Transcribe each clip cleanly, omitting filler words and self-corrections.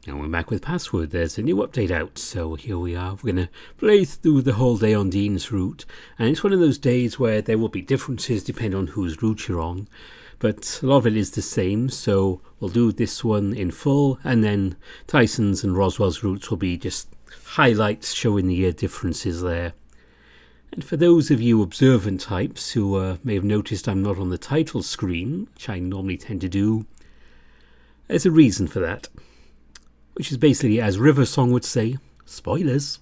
And we're back with Password. There's a new update out, so here we are. We're going to play through the whole day on Dean's route, and it's one of those days where there will be differences depending on whose route you're on, but a lot of it is the same, so we'll do this one in full, and then Tyson's and Roswell's routes will be just highlights showing the differences there. And for those of you observant types who may have noticed I'm not on the title screen, which I normally tend to do, there's a reason for that. Which is basically, as River Song would say, spoilers.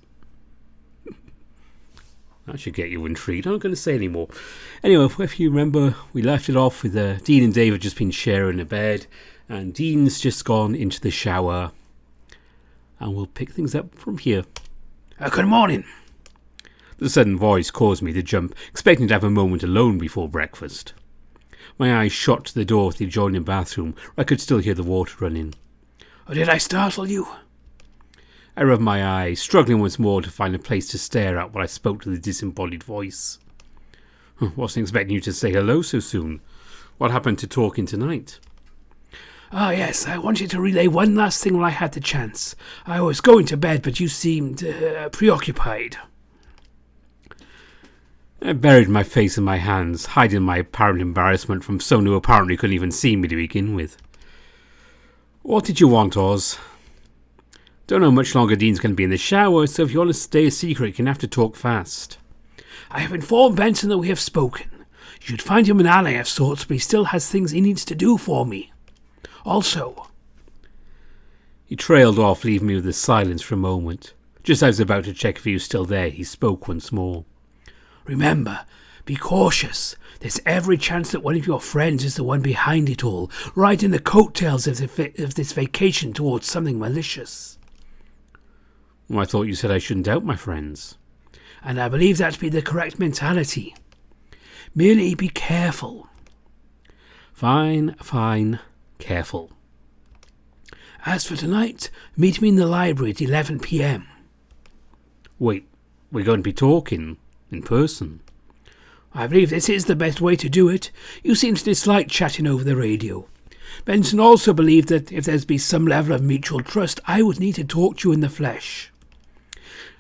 That should get you intrigued. I'm not going to say any more. Anyway, if you remember, we left it off with Dean and Dave had just been sharing a bed, and Dean's just gone into the shower. And we'll pick things up from here. Good morning. The sudden voice caused me to jump, expecting to have a moment alone before breakfast. My eyes shot to the door of the adjoining bathroom, where I could still hear the water running. Oh, did I startle you? I rubbed my eyes, struggling once more to find a place to stare at while I spoke to the disembodied voice. Wasn't expecting you to say hello so soon. What happened to talking tonight? Yes, I wanted to relay one last thing while I had the chance. I was going to bed, but you seemed preoccupied. I buried my face in my hands, hiding my apparent embarrassment from someone who apparently couldn't even see me to begin with. What did you want, Oz? Don't know how much longer Dean's going to be in the shower, so if you want to stay a secret, you're going to have to talk fast. I have informed Benson that we have spoken. You should find him an ally of sorts, but he still has things he needs to do for me. Also... He trailed off, leaving me with a silence for a moment. Just as I was about to check if he was still there, he spoke once more. Remember, be cautious. There's every chance that one of your friends is the one behind it all, riding the coattails of this vacation towards something malicious. Well, I thought you said I shouldn't doubt my friends. And I believe that to be the correct mentality. Merely be careful. Fine, careful. As for tonight, meet me in the library at 11 p.m. Wait, we're going to be talking in person? I believe this is the best way to do it. You seem to dislike chatting over the radio. Benson also believed that if there's be some level of mutual trust, I would need to talk to you in the flesh.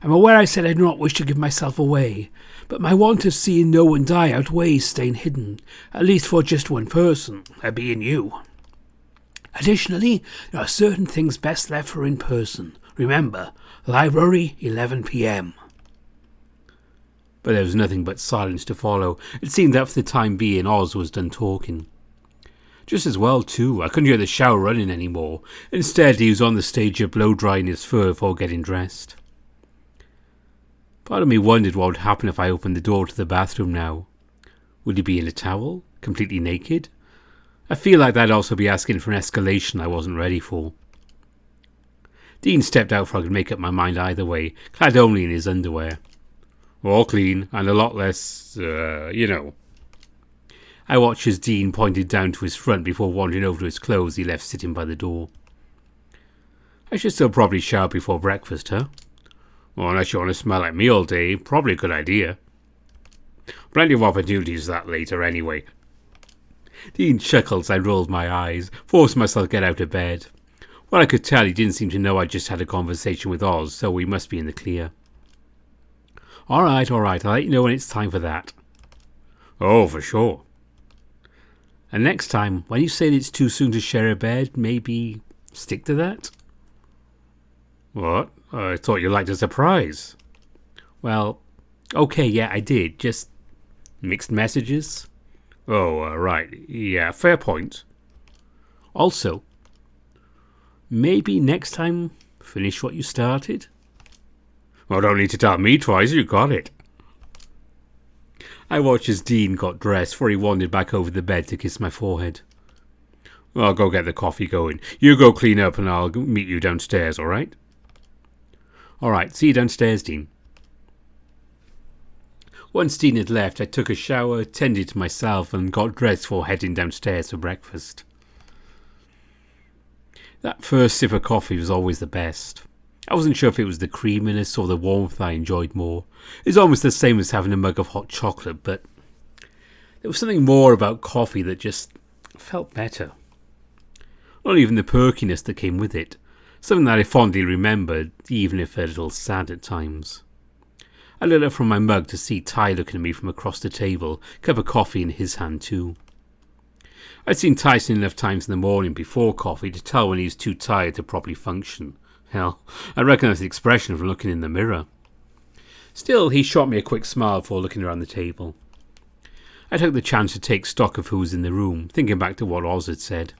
I'm aware I said I do not wish to give myself away, but my want of seeing no one die outweighs staying hidden, at least for just one person, that being you. Additionally, there are certain things best left for in person. Remember, library, 11 p.m. But there was nothing but silence to follow. It seemed that for the time being Oz was done talking. Just as well too, I couldn't hear the shower running anymore. Instead he was on the stage of blow-drying his fur before getting dressed. Part of me wondered what would happen if I opened the door to the bathroom now. Would he be in a towel, completely naked? I feel like that'd also be asking for an escalation I wasn't ready for. Dean stepped out before I could make up my mind either way, clad only in his underwear. All clean, and a lot less, I watched as Dean pointed down to his front before wandering over to his clothes he left sitting by the door. I should still probably shower before breakfast, huh? Well, unless you want to smell like me all day, probably a good idea. Plenty of opportunities that later, anyway. Dean chuckled as I rolled my eyes, forced myself to get out of bed. Well, I could tell he didn't seem to know I just had a conversation with Oz, so we must be in the clear. All right, I'll let you know when it's time for that. Oh, for sure. And next time, when you say that it's too soon to share a bed, maybe stick to that? What? I thought you liked a surprise. Well, okay, yeah, I did. Just mixed messages. Oh, right. Yeah, fair point. Also, maybe next time finish what you started? Well, don't need to tell me twice, you got it. I watched as Dean got dressed before he wandered back over the bed to kiss my forehead. Well, I'll go get the coffee going. You go clean up and I'll meet you downstairs, all right? All right, see you downstairs, Dean. Once Dean had left, I took a shower, tended to myself, and got dressed before heading downstairs for breakfast. That first sip of coffee was always the best. I wasn't sure if it was the creaminess or the warmth I enjoyed more. It's almost the same as having a mug of hot chocolate, but there was something more about coffee that just felt better. Not even the perkiness that came with it. something that I fondly remembered, even if a little sad at times. I looked up from my mug to see Ty looking at me from across the table, cup of coffee in his hand too. I'd seen Tyson enough times in the morning before coffee to tell when he was too tired to properly function. Hell, I recognised the expression from looking in the mirror. Still, he shot me a quick smile before looking around the table. I took the chance to take stock of who was in the room, thinking back to what Oz had said.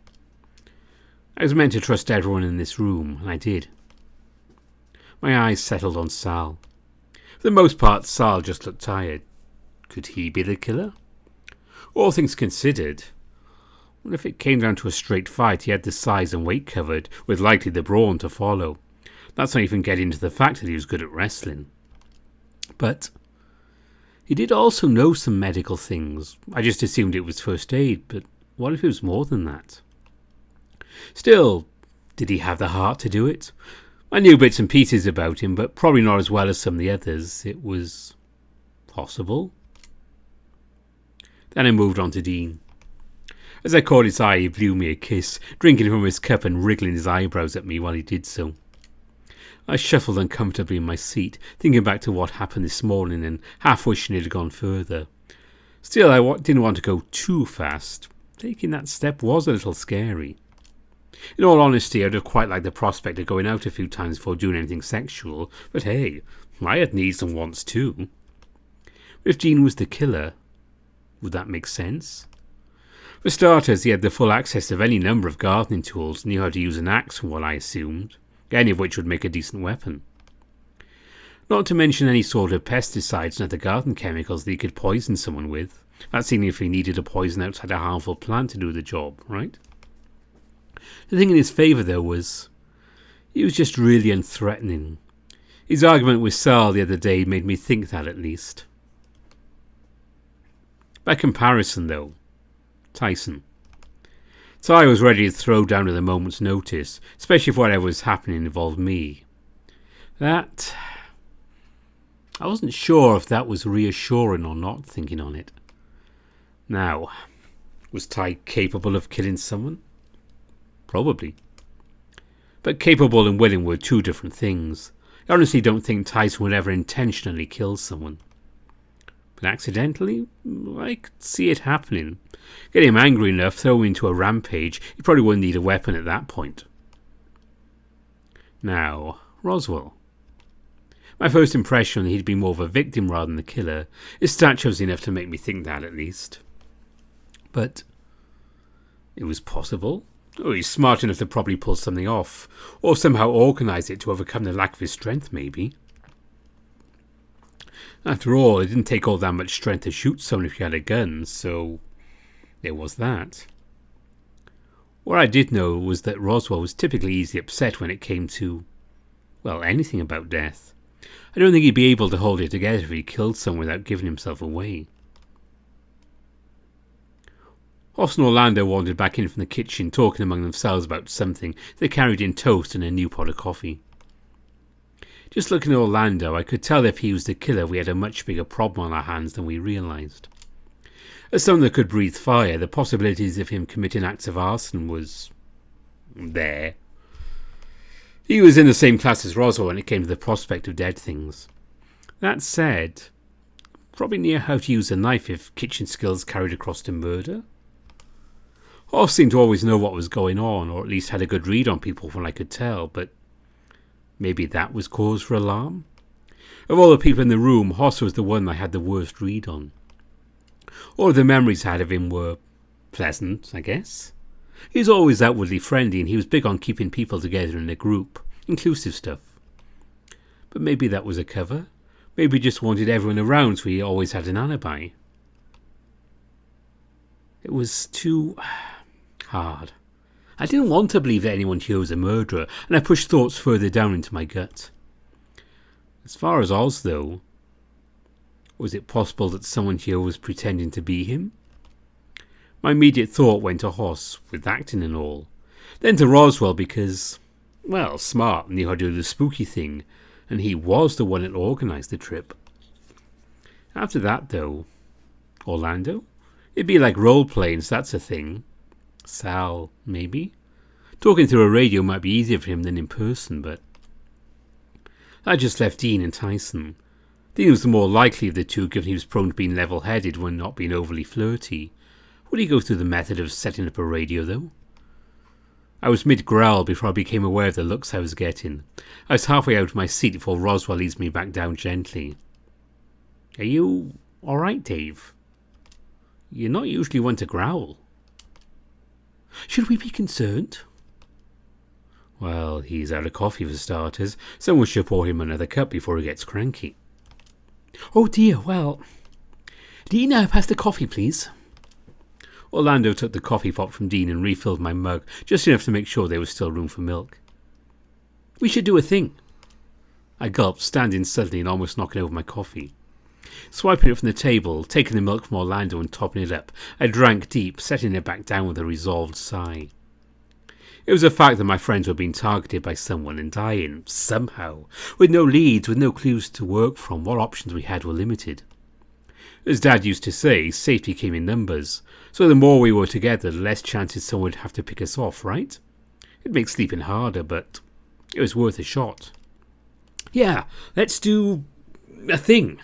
I was meant to trust everyone in this room, and I did. My eyes settled on Sal. For the most part, Sal just looked tired. Could he be the killer? All things considered, well, if it came down to a straight fight, he had the size and weight covered, with likely the brawn to follow. That's not even getting into the fact that he was good at wrestling. But he did also know some medical things. I just assumed it was first aid, but what if it was more than that? Still, did he have the heart to do it? I knew bits and pieces about him, but probably not as well as some of the others. It was possible. Then I moved on to Dean. As I caught his eye, he blew me a kiss, drinking from his cup and wriggling his eyebrows at me while he did so. I shuffled uncomfortably in my seat, thinking back to what happened this morning and half wishing it had gone further. Still, I didn't want to go too fast. Taking that step was a little scary. In all honesty, I'd have quite liked the prospect of going out a few times before doing anything sexual, but hey, I had needs and wants too. If Dean was the killer, would that make sense? For starters, he had the full access of any number of gardening tools, knew how to use an axe from what I assumed, any of which would make a decent weapon. Not to mention any sort of pesticides and other garden chemicals that he could poison someone with. That's even if he needed a poison outside a harmful plant to do the job, right? The thing in his favour, though, was he was just really unthreatening. His argument with Sal the other day made me think that, at least. By comparison, though, Tyson. Ty was ready to throw down at a moment's notice, especially if whatever was happening involved me. I wasn't sure if that was reassuring or not, thinking on it. Now, was Ty capable of killing someone? Probably. But capable and willing were two different things. I honestly don't think Tyson would ever intentionally kill someone. But accidentally, I could see it happening. Get him angry enough, throw him into a rampage, he probably wouldn't need a weapon at that point. Now, Roswell. My first impression that he'd be more of a victim rather than the killer. His stature was enough to make me think that, at least. But it was possible. Oh, he's smart enough to probably pull something off, or somehow organise it to overcome the lack of his strength, maybe. After all, it didn't take all that much strength to shoot someone if you had a gun, so there was that. What I did know was that Roswell was typically easily upset when it came to, well, anything about death. I don't think he'd be able to hold it together if he killed someone without giving himself away. Hoss and Orlando wandered back in from the kitchen, talking among themselves about something. They carried in toast and a new pot of coffee. Just looking at Orlando, I could tell if he was the killer we had a much bigger problem on our hands than we realised. As someone that could breathe fire, the possibilities of him committing acts of arson was there. He was in the same class as Roswell when it came to the prospect of dead things. That said, probably knew how to use a knife if kitchen skills carried across to murder. Hoss seemed to always know what was going on, or at least had a good read on people from what I could tell, but maybe that was cause for alarm? Of all the people in the room, Hoss was the one I had the worst read on. All of the memories I had of him were pleasant, I guess. He was always outwardly friendly, and he was big on keeping people together in a group, inclusive stuff. But maybe that was a cover. Maybe he just wanted everyone around so he always had an alibi. It was too hard. I didn't want to believe that anyone here was a murderer, and I pushed thoughts further down into my gut. As far as Oz, though, was it possible that someone here was pretending to be him? My immediate thought went to Hoss, with acting and all. Then to Roswell because, well, Smart knew how to do the spooky thing, and he was the one that organised the trip. After that, though, Orlando? It'd be like role-playing, so that's a thing. Sal, maybe? Talking through a radio might be easier for him than in person, but I just left Dean and Tyson. Dean was the more likely of the two, given he was prone to being level-headed when not being overly flirty. Would he go through the method of setting up a radio, though? I was mid-growl before I became aware of the looks I was getting. I was halfway out of my seat before Roswell eased me back down gently. Are you all right, Dave? You're not usually one to growl. Should we be concerned? Well, he's out of coffee for starters. Someone should pour him another cup before he gets cranky. Oh dear, well... Dean, pass the coffee, please. Orlando took the coffee pot from Dean and refilled my mug, just enough to make sure there was still room for milk. We should do a thing. I gulped, standing suddenly and almost knocking over my coffee. Swiping it from the table, taking the milk from Orlando and topping it up, I drank deep, setting it back down with a resolved sigh. It was a fact that my friends were being targeted by someone and dying, somehow. With no leads, with no clues to work from, what options we had were limited. As Dad used to say, safety came in numbers, so the more we were together, the less chances someone would have to pick us off, right? It makes sleeping harder, but it was worth a shot. Yeah, let's do a thing.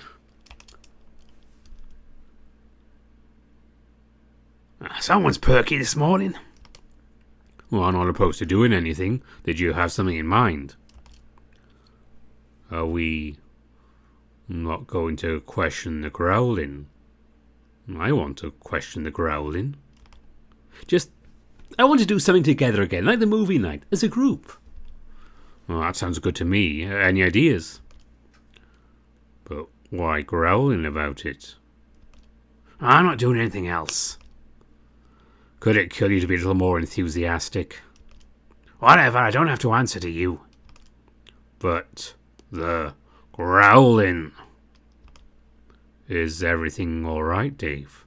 Someone's perky this morning. Well, I'm not opposed to doing anything. Did you have something in mind? Are we not going to question the growling? I want to question the growling. I want to do something together again, like the movie night, as a group. Well, that sounds good to me. Any ideas? But why growling about it? I'm not doing anything else. Could it kill you to be a little more enthusiastic? Whatever, I don't have to answer to you. But the growling. Is everything all right, Dave?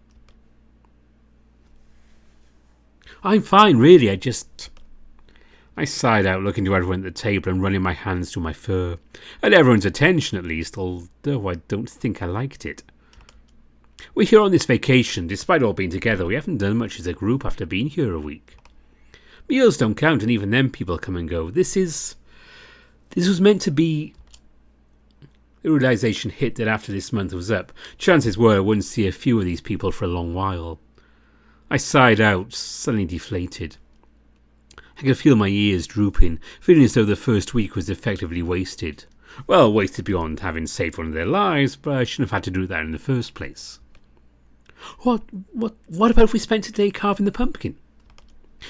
I'm fine, really. I sighed out, looking to everyone at the table and running my hands through my fur. At everyone's attention, at least, although I don't think I liked it. We're here on this vacation. Despite all being together, we haven't done much as a group after being here a week. Meals don't count, and even then people come and go. This was meant to be... The realization hit that after this month was up, chances were I wouldn't see a few of these people for a long while. I sighed out, suddenly deflated. I could feel my ears drooping, feeling as though the first week was effectively wasted. Well, wasted beyond having saved one of their lives, but I shouldn't have had to do that in the first place. What about if we spent today carving the pumpkin?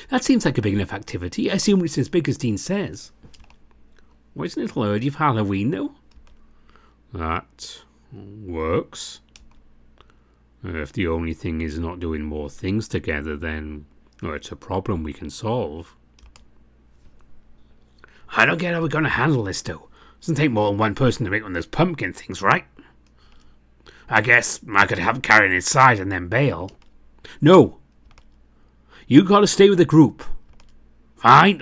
That seems like a big enough activity. I assume it's as big as Dean says. Well, isn't it a little early for Halloween, though? That works. If the only thing is not doing more things together, then it's a problem we can solve. I don't get how we're going to handle this, though. Doesn't take more than one person to make one of those pumpkin things, right? I guess I could help carry it inside and then bail. No. You gotta stay with the group. Fine.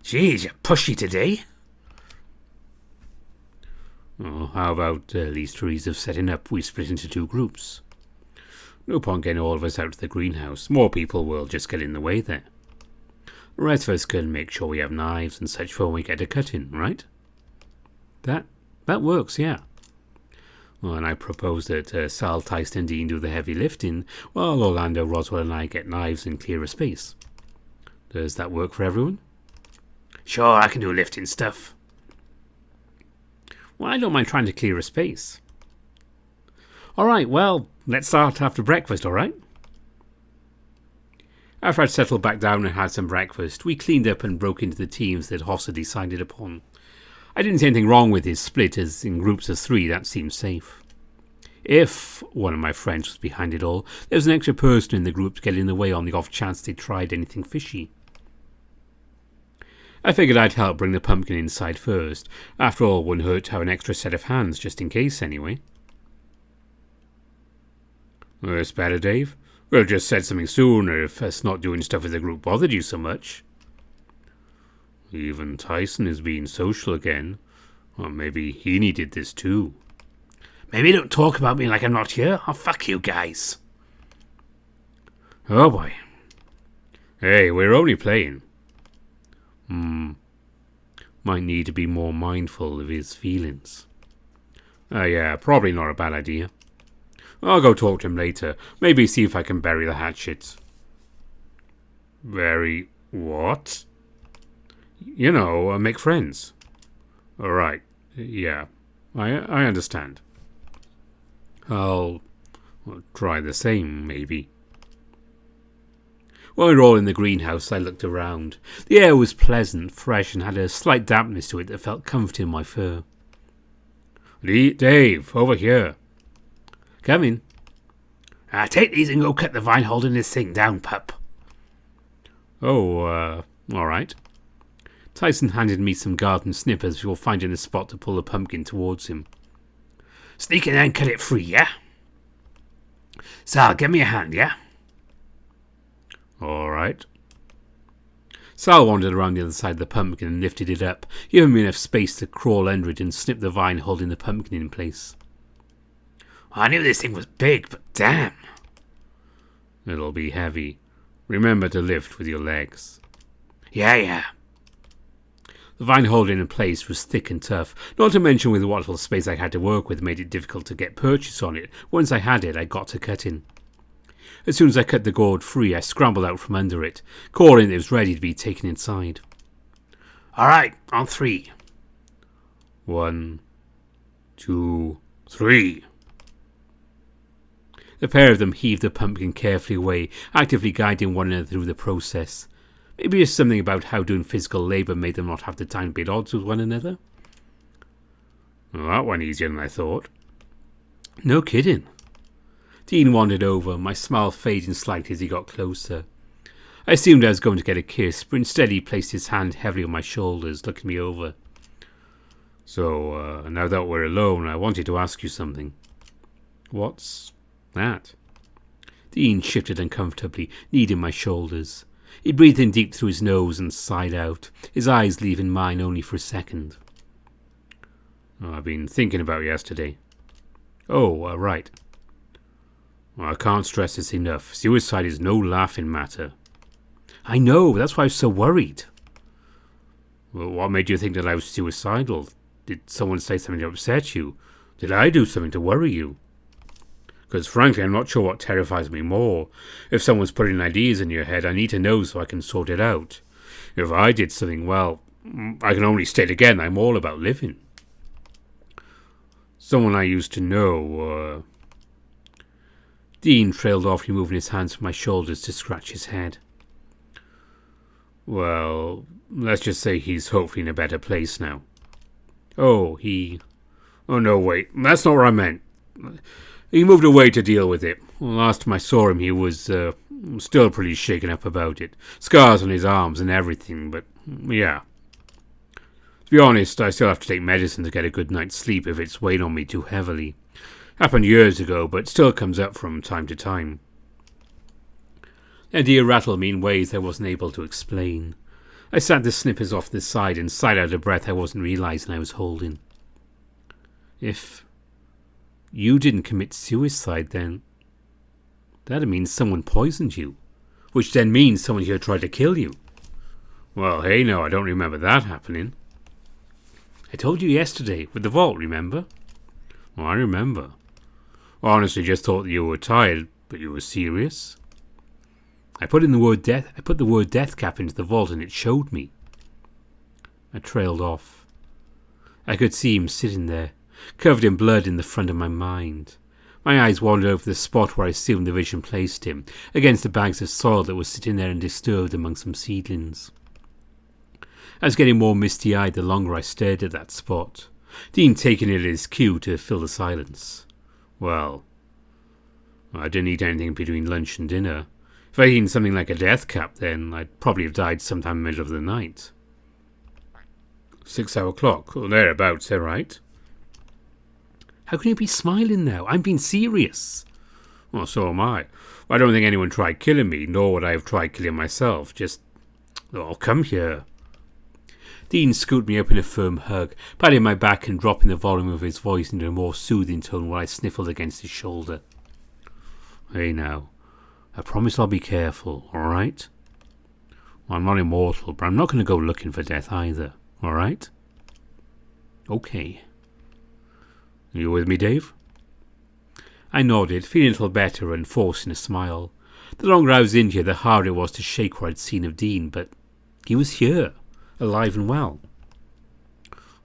Jeez, you're pushy today. Oh, how about at least for ease of setting up, we split into two groups. No point getting all of us out to the greenhouse. More people will just get in the way there. The rest of us can make sure we have knives and such for when we get a cut-in, right? That works, yeah. Well, and I propose that Sal, Tyson and Dean do the heavy lifting, while Orlando, Roswell and I get knives and clear a space. Does that work for everyone? Sure, I can do lifting stuff. Well, I don't mind trying to clear a space. Alright, well, let's start after breakfast, alright? After I'd settled back down and had some breakfast, we cleaned up and broke into the teams that Hoss had decided upon. I didn't see anything wrong with his split, as in groups of 3 that seemed safe. If one of my friends was behind it all, there was an extra person in the group to get in the way on the off chance they tried anything fishy. I figured I'd help bring the pumpkin inside first. After all, wouldn't hurt to have an extra set of hands, just in case anyway. That's better, Dave. Well, just said something sooner if us not doing stuff as a group bothered you so much. Even Tyson is being social again. Or maybe he needed this too. Maybe don't talk about me like I'm not here. Oh, fuck you guys. Oh boy. Hey, we're only playing. Might need to be more mindful of his feelings. Yeah, probably not a bad idea. I'll go talk to him later. Maybe see if I can bury the hatchet. Bury what? You know, make friends. All right. Yeah, I understand. I'll try the same, maybe. While we were all in the greenhouse, I looked around. The air was pleasant, fresh, and had a slight dampness to it that felt comforting in my fur. Dave, over here. Come in. Take these and go cut the vine holding this thing down, pup. Oh, all right. Tyson handed me some garden snippers before finding a spot to pull the pumpkin towards him. Sneak in and cut it free, yeah? Sal, give me a hand, yeah? All right. Sal wandered around the other side of the pumpkin and lifted it up, giving me enough space to crawl under it and snip the vine holding the pumpkin in place. I knew this thing was big, but damn. It'll be heavy. Remember to lift with your legs. Yeah. The vine holding in place was thick and tough, not to mention with what little space I had to work with made it difficult to get purchase on it. Once I had it, I got to cutting. As soon as I cut the gourd free, I scrambled out from under it, calling it was ready to be taken inside. All right, on 3. 1, 2, 3. The pair of them heaved the pumpkin carefully away, actively guiding one another through the process. Maybe it's something about how doing physical labour made them not have the time to be at odds with one another. Well, that went easier than I thought. No kidding. Dean wandered over, my smile fading slightly as he got closer. I assumed I was going to get a kiss, but instead he placed his hand heavily on my shoulders, looking me over. So, now that we're alone, I wanted to ask you something. What's that? Dean shifted uncomfortably, kneading my shoulders. He breathed in deep through his nose and sighed out, his eyes leaving mine only for a second. I've been thinking about yesterday. Oh, right. I can't stress this enough. Suicide is no laughing matter. I know, that's why I was so worried. Well, what made you think that I was suicidal? Did someone say something to upset you? Did I do something to worry you? Because frankly, I'm not sure what terrifies me more. If someone's putting ideas in your head, I need to know so I can sort it out. If I did something, well, I can only state again, I'm all about living. Someone I used to know, Dean trailed off, removing his hands from my shoulders to scratch his head. Well, let's just say he's hopefully in a better place now. Oh, no, wait, that's not what I meant. He moved away to deal with it. Last time I saw him, he was still pretty shaken up about it. Scars on his arms and everything, but yeah. To be honest, I still have to take medicine to get a good night's sleep if it's weighing on me too heavily. Happened years ago, but still comes up from time to time. The idea rattled me in ways I wasn't able to explain. I sat the snippers off the side and sighed out a breath I wasn't realising I was holding. If you didn't commit suicide, then that'd mean someone poisoned you, which then means someone here tried to kill you. Well, hey, no, I don't remember that happening. I told you yesterday, with the vault, remember? Well, I remember. I honestly just thought that you were tired, but you were serious. I put the word death cap into the vault and it showed me. I trailed off. I could see him sitting there, covered in blood in the front of my mind. My eyes wandered over the spot where I assumed the vision placed him, against the bags of soil that were sitting there undisturbed among some seedlings. I was getting more misty-eyed the longer I stared at that spot, Dean taking it as his cue to fill the silence. Well, I didn't eat anything between lunch and dinner. If I'd eaten something like a death cap, then I'd probably have died sometime in the middle of the night. 6 o'clock, or thereabouts, right? How can you be smiling now? I'm being serious. Well, so am I. I don't think anyone tried killing me, nor would I have tried killing myself. Just, come here. Dean scooped me up in a firm hug, patting my back and dropping the volume of his voice into a more soothing tone while I sniffled against his shoulder. Hey now, I promise I'll be careful, all right? I'm not immortal, but I'm not going to go looking for death either. Alright? Okay. You with me, Dave? I nodded, feeling a little better and forcing a smile. The longer I was in here, the harder it was to shake what I'd seen of Dean, but he was here, alive and well.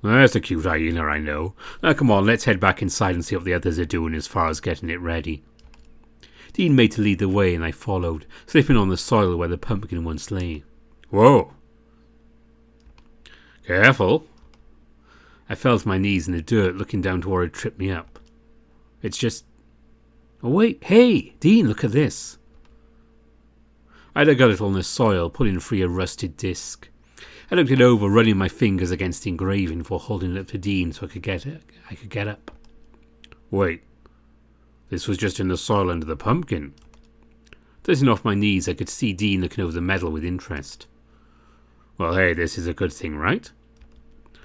That's a cute hyena, I know. Now come on, let's head back inside and see what the others are doing as far as getting it ready. Dean made to lead the way, and I followed, slipping on the soil where the pumpkin once lay. Whoa! Careful! I fell to my knees in the dirt, looking down to where it tripped me up. It's just... Oh wait, hey! Dean, look at this! I dug a little in the soil, pulling free a rusted disc. I looked it over, running my fingers against the engraving before holding it up to Dean so I could get up. Wait. This was just in the soil under the pumpkin. Dozing off my knees, I could see Dean looking over the medal with interest. Well, hey, this is a good thing, right?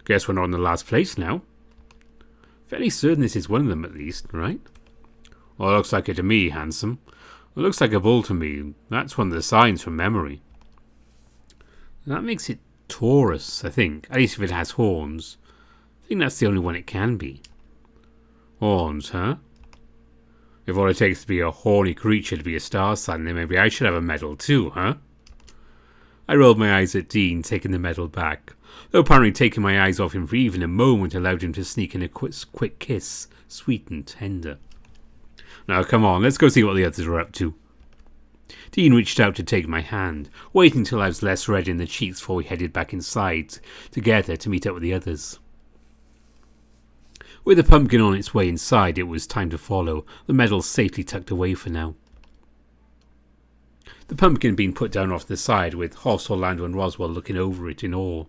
Guess we're not in the last place now. Fairly certain this is one of them, at least, right? Well, it looks like it to me, handsome. It looks like a bull to me. That's one of the signs from memory. That makes it Taurus, I think. At least if it has horns. I think that's the only one it can be. Horns, huh? If all it takes to be a horny creature to be a star sign, then maybe I should have a medal too, huh? I rolled my eyes at Dean, taking the medal back. Though apparently taking my eyes off him for even a moment allowed him to sneak in a quick kiss, sweet and tender. Now come on, let's go see what the others are up to. Dean reached out to take my hand, waiting till I was less red in the cheeks before we headed back inside together to meet up with the others. With the pumpkin on its way inside, it was time to follow, the medal safely tucked away for now. The pumpkin being put down off the side, with Hoss, Orlando and Roswell looking over it in awe.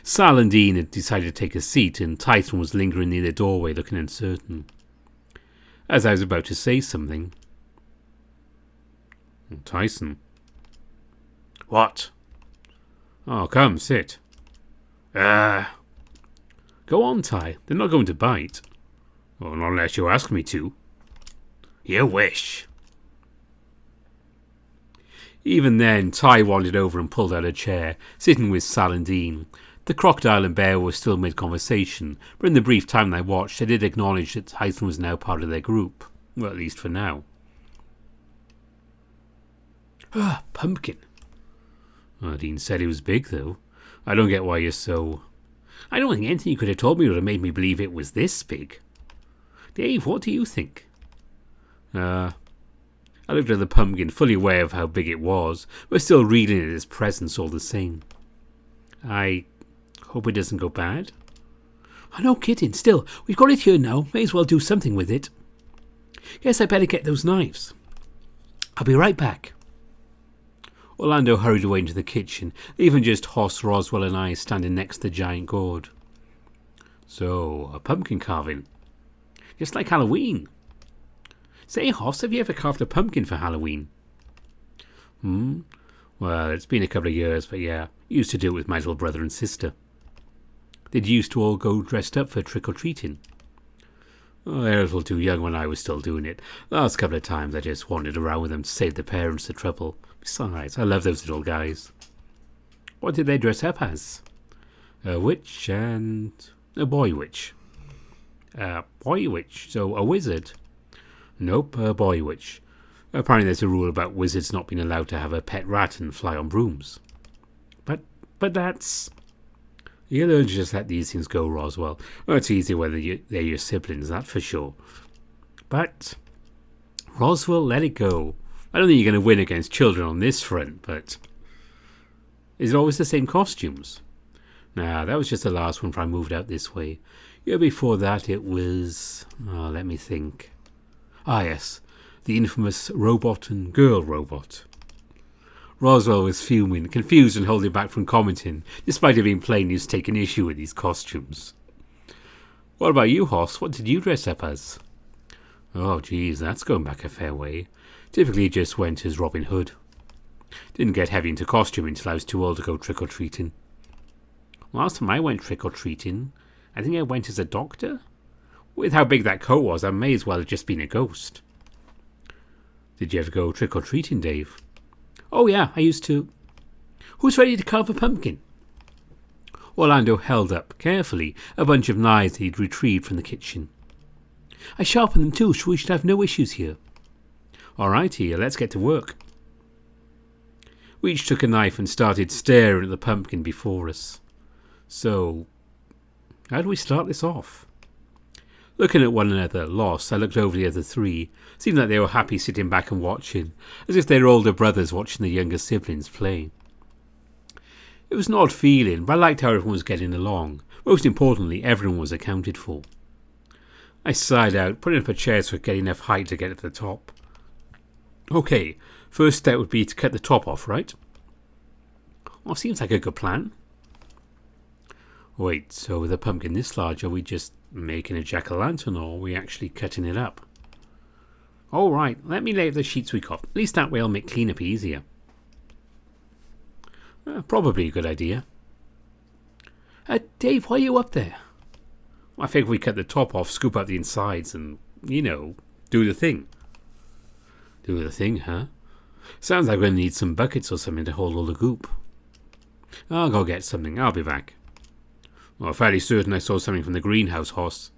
Sal and Dean had decided to take a seat, and Tyson was lingering near the doorway looking uncertain. As I was about to say something... Tyson. What? Oh, come, sit. Go on, Ty. They're not going to bite. Well, not unless you ask me to. You wish. Even then, Ty wandered over and pulled out a chair, sitting with Sal and Dean. The crocodile and bear were still mid-conversation, but in the brief time I watched, they did acknowledge that Tyson was now part of their group. Well, at least for now. Pumpkin. Dean said he was big, though. I don't get why you're so... I don't think anything you could have told me would have made me believe it was this big. Dave, what do you think? I looked at the pumpkin, fully aware of how big it was, but still reading it as presence all the same. I hope it doesn't go bad. Oh, no kidding. Still, we've got it here now. May as well do something with it. Guess I better get those knives. I'll be right back. Orlando hurried away into the kitchen, leaving just Hoss, Roswell and I standing next to the giant gourd. So, a pumpkin carving. Just like Halloween. Say, Hoss, have you ever carved a pumpkin for Halloween? Well, it's been a couple of years, but yeah, used to do it with my little brother and sister. They'd used to all go dressed up for trick-or-treating. Oh, they were a little too young when I was still doing it. Last couple of times I just wandered around with them to save the parents the trouble. Besides, I love those little guys. What did they dress up as? A witch and... a boy witch. Boy witch? So a wizard? Nope, a boy witch. Apparently there's a rule about wizards not being allowed to have a pet rat and fly on brooms. But that's... You learn to just let these things go, Roswell. Well, it's easy whether they're your siblings, that's for sure. But, Roswell, let it go. I don't think you're going to win against children on this front, but... Is it always the same costumes? Nah, that was just the last one before I moved out this way. Year before that it was... Oh, let me think. Ah, yes. The infamous robot and girl robot. Roswell was fuming, confused and holding back from commenting, despite it being plain he was taking issue with these costumes. What about you, Hoss? What did you dress up as? Oh, geez, that's going back a fair way. Typically just went as Robin Hood. Didn't get heavy into costume until I was too old to go trick-or-treating. Last time I went trick-or-treating, I think I went as a doctor. With how big that coat was, I may as well have just been a ghost. Did you ever go trick-or-treating, Dave? Oh yeah, I used to. Who's ready to carve a pumpkin? Orlando held up, carefully, a bunch of knives he'd retrieved from the kitchen. I sharpened them too, so we should have no issues here. All right, here, let's get to work. We each took a knife and started staring at the pumpkin before us. So, how do we start this off? Looking at one another, lost, I looked over the other three. Seemed like they were happy sitting back and watching, as if they were older brothers watching the younger siblings play. It was an odd feeling, but I liked how everyone was getting along. Most importantly, everyone was accounted for. I sighed out, putting up a chair so I could get enough height to get to the top. Okay, first step would be to cut the top off, right? Well, seems like a good plan. Wait, so with a pumpkin this large, are we just making a jack-o'-lantern, or are we actually cutting it up? All right, let me lay out the sheets we got. At least that way I'll make cleanup easier. Probably a good idea. Dave, why are you up there? Well, I figure we cut the top off, scoop out the insides, and, do the thing. Do the thing, huh? Sounds like we're going to need some buckets or something to hold all the goop. I'll go get something. I'll be back. Well, fairly certain I saw something from the greenhouse, Hoss.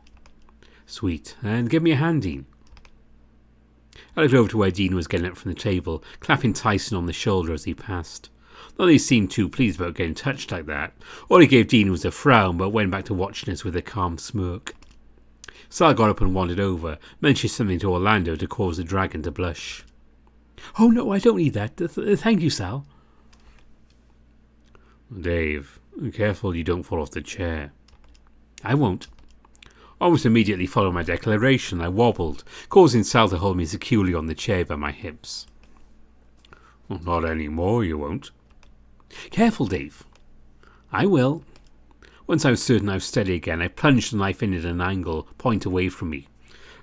Sweet. And give me a hand, Dean. I looked over to where Dean was getting up from the table, clapping Tyson on the shoulder as he passed. Not that he seemed too pleased about getting touched like that. All he gave Dean was a frown, but went back to watching us with a calm smirk. Sal got up and wandered over, mentioned something to Orlando to cause the dragon to blush. Oh no, I don't need that. Thank you, Sal. Dave, careful you don't fall off the chair. I won't. Almost immediately following my declaration, I wobbled, causing Sal to hold me securely on the chair by my hips. Well, not any more, you won't. Careful, Dave. I will. Once I was certain I was steady again, I plunged the knife in at an angle, point away from me.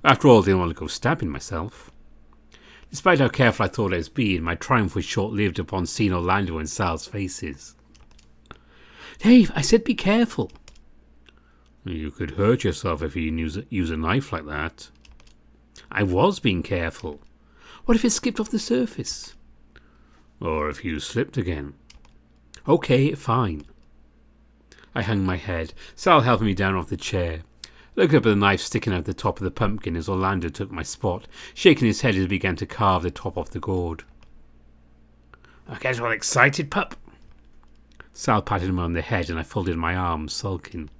After all, I didn't want to go stabbing myself. Despite how careful I thought I was being, my triumph was short-lived upon seeing Orlando and Sal's faces. Dave, I said be careful. You could hurt yourself if you use a knife like that. I was being careful. What if it skipped off the surface? Or if you slipped again. Okay, fine. I hung my head, Sal helping me down off the chair. Looked up at the knife sticking out the top of the pumpkin as Orlando took my spot, shaking his head as he began to carve the top off the gourd. I get all excited, pup. Sal patted him on the head and I folded my arms, sulking.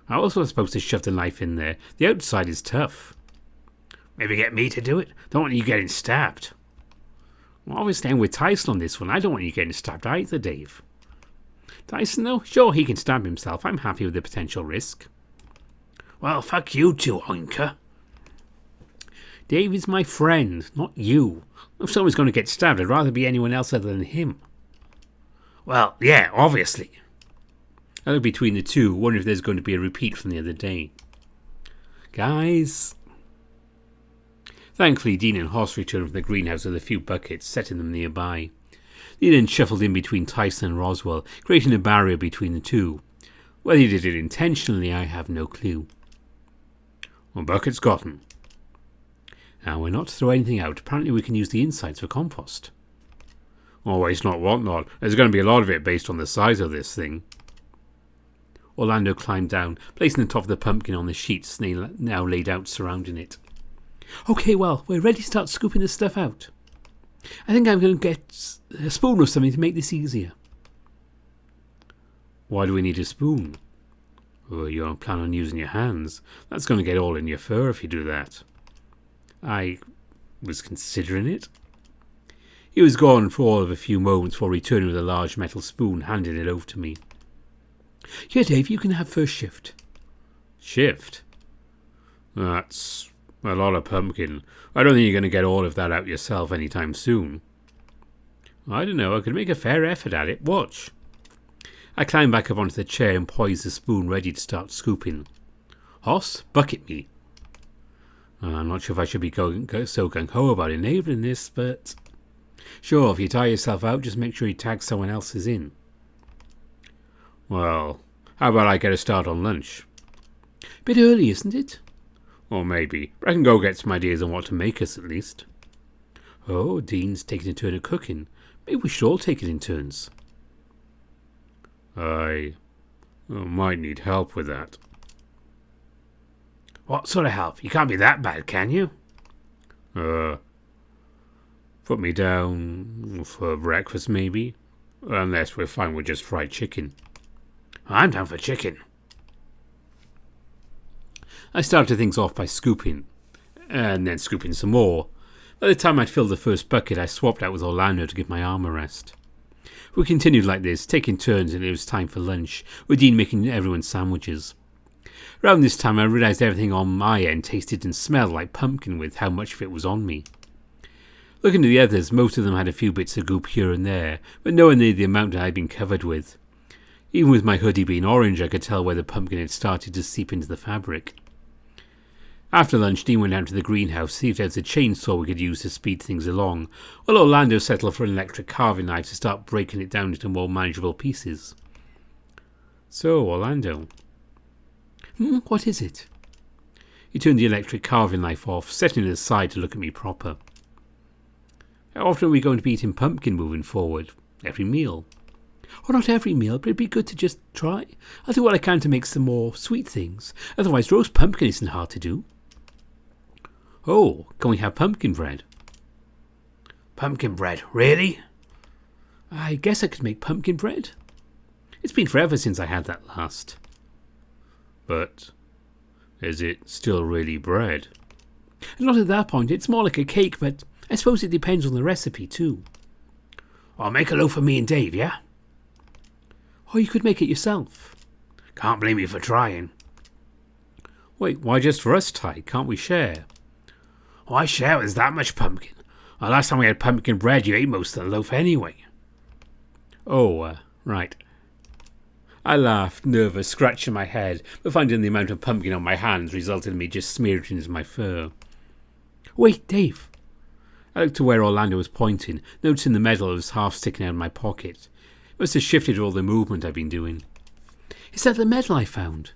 I also was supposed to shove the knife in there. The outside is tough. Maybe get me to do it. Don't want you getting stabbed. Well, obviously I'm with Tyson on this one. I don't want you getting stabbed either, Dave. Tyson, though? Sure, he can stab himself. I'm happy with the potential risk. Well, fuck you too, Oinker. Dave is my friend, not you. If someone's going to get stabbed, I'd rather be anyone else other than him. Well, yeah, obviously. I look between the two, wondering if there's going to be a repeat from the other day. Guys. Thankfully, Dean and Hoss returned from the greenhouse with a few buckets, setting them nearby. They then shuffled in between Tyson and Roswell, creating a barrier between the two. Whether he did it intentionally, I have no clue. Well, buckets gotten. Now, we're not to throw anything out. Apparently we can use the insides for compost. Oh, waste not, want not. There's going to be a lot of it based on the size of this thing. Orlando climbed down, placing the top of the pumpkin on the sheets now laid out surrounding it. Okay, well, we're ready to start scooping this stuff out. I think I'm going to get a spoon or something to make this easier. Why do we need a spoon? Well, you don't plan on using your hands. That's going to get all in your fur if you do that. I was considering it. He was gone for all of a few moments before returning with a large metal spoon, handing it over to me. Here, Dave, you can have first shift. Shift? That's a lot of pumpkin. I don't think you're going to get all of that out yourself anytime soon. I don't know, I could make a fair effort at it. Watch. I climbed back up onto the chair and poised the spoon ready to start scooping. Hoss, bucket me. I'm not sure if I should be going so gung-ho about enabling this, but... Sure, if you tire yourself out, just make sure you tag someone else's in. Well, how about I get a start on lunch? Bit early, isn't it? Or maybe. I can go get some ideas on what to make us, at least. Oh, Dean's taking a turn at cooking. Maybe we should all take it in turns. I might need help with that. What sort of help? You can't be that bad, can you? Put me down for breakfast, maybe? Unless we're fine with just fried chicken. I'm down for chicken. I started things off by scooping, and then scooping some more. By the time I'd filled the first bucket, I swapped out with Orlando to give my arm a rest. We continued like this, taking turns, and it was time for lunch, with Dean making everyone sandwiches. Around this time I realised everything on my end tasted and smelled like pumpkin with how much of it was on me. Looking at the others, most of them had a few bits of goop here and there, but nowhere near the amount I had been covered with. Even with my hoodie being orange, I could tell where the pumpkin had started to seep into the fabric. After lunch, Dean went down to the greenhouse to see if there was a chainsaw we could use to speed things along, while Orlando settled for an electric carving knife to start breaking it down into more manageable pieces. So, Orlando. What is it? He turned the electric carving knife off, setting it aside to look at me proper. How often are we going to be eating pumpkin moving forward? Every meal? Or not every meal, but it'd be good to just try. I'll do what I can to make some more sweet things. Otherwise, roast pumpkin isn't hard to do. Oh, can we have pumpkin bread? Pumpkin bread, really? I guess I could make pumpkin bread. It's been forever since I had that last. But is it still really bread? Not at that point. It's more like a cake, but I suppose it depends on the recipe too. I'll make a loaf for me and Dave, yeah? Or you could make it yourself. Can't blame you for trying. Wait, why just for us, Ty? Can't we share? Why share with that much pumpkin? Well, last time we had pumpkin bread, you ate most of the loaf anyway. Oh, right. I laughed, nervous, scratching my head, but finding the amount of pumpkin on my hands resulted in me just smearing it into my fur. Wait, Dave. I looked to where Orlando was pointing, noticing the medal was half sticking out of my pocket. It must have shifted all the movement I'd been doing. Is that the medal I found?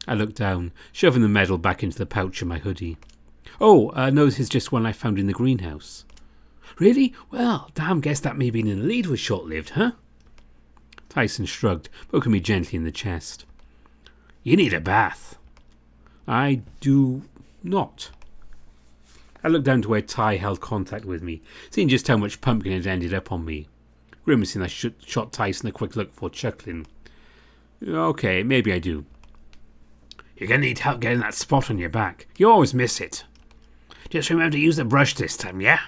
I looked down, shoving the medal back into the pouch of my hoodie. Oh, no, this is just one I found in the greenhouse. Really? Well, damn, guess that me being in the lead was short-lived, huh? Tyson shrugged, poking me gently in the chest. You need a bath. I do not. I looked down to where Ty held contact with me, seeing just how much pumpkin had ended up on me. Grimacing, I shot Tyson a quick look before chuckling. Okay, maybe I do. You're going to need help getting that spot on your back. You always miss it. Just remember to use the brush this time, yeah?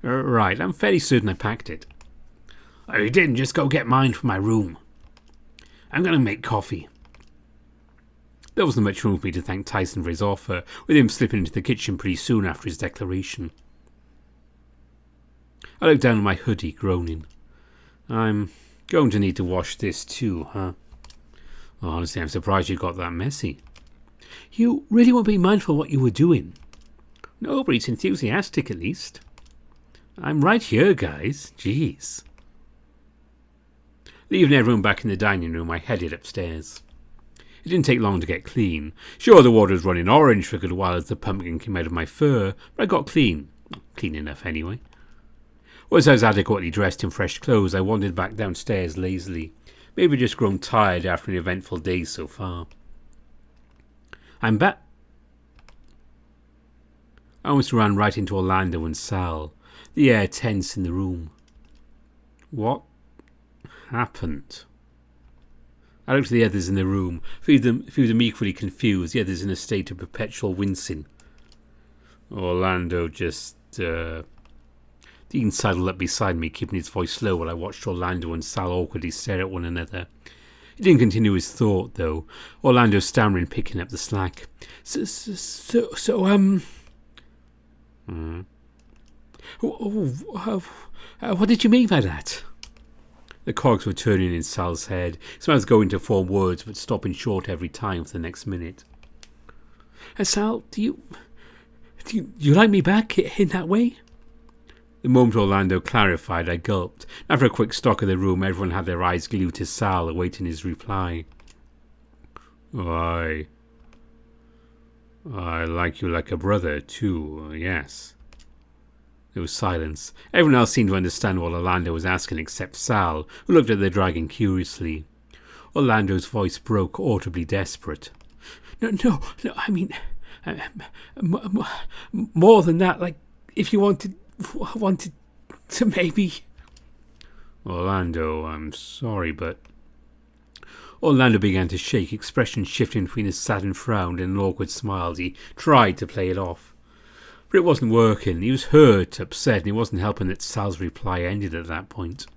Right, I'm fairly certain I packed it. Oh, you didn't? Just go get mine from my room. I'm going to make coffee. There wasn't much room for me to thank Tyson for his offer, with him slipping into the kitchen pretty soon after his declaration. I looked down at my hoodie, groaning. I'm going to need to wash this too, huh? Well, honestly, I'm surprised you got that messy. You really won't be mindful of what you were doing. No, but it's enthusiastic at least. I'm right here, guys. Jeez. Leaving everyone back in the dining room, I headed upstairs. It didn't take long to get clean. Sure, the water was running orange for a good while as the pumpkin came out of my fur, but I got clean. Clean enough, anyway. Once I was adequately dressed in fresh clothes, I wandered back downstairs lazily, maybe just grown tired after an eventful day so far. I'm back. I almost ran right into Orlando and Sal, the air tense in the room. What happened? I looked at the others in the room, few of them equally confused, the others in a state of perpetual wincing. Orlando just, Dean sidled up beside me, keeping his voice low while I watched Orlando and Sal awkwardly stare at one another. He didn't continue his thought, though, Orlando stammering, picking up the slack. What did you mean by that? The cogs were turning in Sal's head. His mouth going to form words, but stopping short every time for the next minute. Sal, do you like me back in that way? The moment Orlando clarified, I gulped. After a quick stalk of the room, everyone had their eyes glued to Sal, awaiting his reply. I like you like a brother, too, yes. There was silence. Everyone else seemed to understand what Orlando was asking except Sal, who looked at the dragon curiously. Orlando's voice broke, audibly desperate. No, I mean, more than that, like, if you wanted to maybe... Orlando, I'm sorry, but... Orlando began to shake, expression shifting between a saddened frown and an awkward smile as he tried to play it off. But it wasn't working. He was hurt, upset, and it wasn't helping that Sal's reply ended at that point.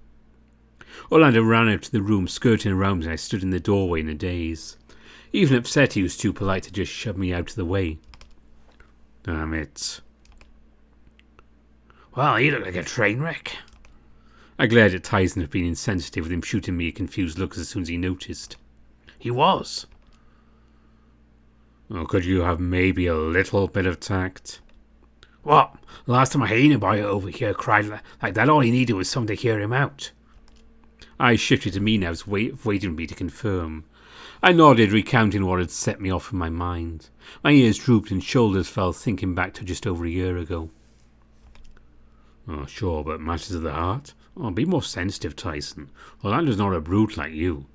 Orlando ran out to the room, skirting around me, and I stood in the doorway in a daze. Even upset, he was too polite to just shove me out of the way. Damn it. Well, you look like a train wreck. I glared at Tyson for being insensitive, with him shooting me a confused look as soon as he noticed. He was. Well, could you have maybe a little bit of tact? What? Last time I heard anybody over here cried like that, all he needed was someone to hear him out. I shifted to me now, waiting for me to confirm. I nodded, recounting what had set me off in my mind. My ears drooped and shoulders fell, thinking back to just over a year ago. Oh, sure, but matters of the heart? Oh, be more sensitive, Tyson. Orlando's not a brute like you.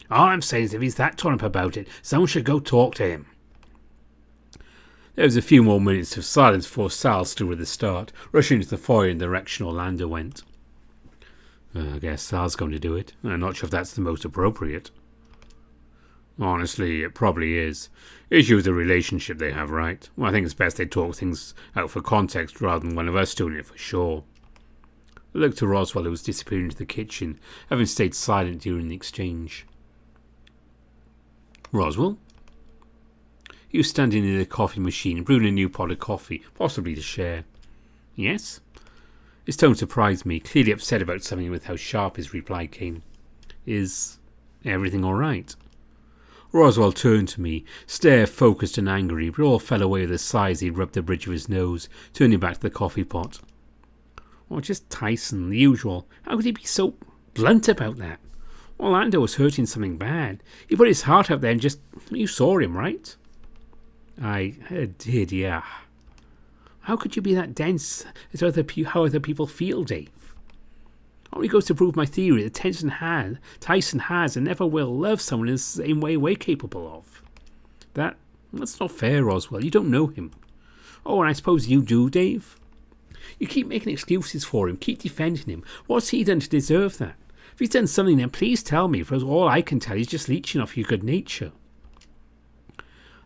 All I'm saying is if he's that torn up about it, someone should go talk to him. There was a few more minutes of silence before Sal stood at the start, rushing into the foyer in the direction Orlando went. I guess Sal's going to do it. I'm not sure if that's the most appropriate. Honestly, it probably is. Issue with the relationship they have, right? Well, I think it's best they talk things out for context rather than one of us doing it for sure. I looked to Roswell, who was disappearing into the kitchen, having stayed silent during the exchange. Roswell? He was standing near the coffee machine, brewing a new pot of coffee, possibly to share. Yes? His tone surprised me, clearly upset about something with how sharp his reply came. Is everything all right? Roswell turned to me, stare focused and angry, but all fell away with a sigh as he rubbed the bridge of his nose, turning back to the coffee pot. Oh, just Tyson, the usual. How could he be so blunt about that? Orlando was hurting something bad. He put his heart out there and just... You saw him, right? I did, yeah. How could you be that dense as how other people feel, Dave? Only goes to prove my theory that Tyson has and never will love someone in the same way we're capable of. That's not fair, Roswell. You don't know him. Oh, and I suppose you do, Dave? You keep making excuses for him, keep defending him. What's he done to deserve that? If he's done something, then please tell me, for all I can tell, he's just leeching off your good nature.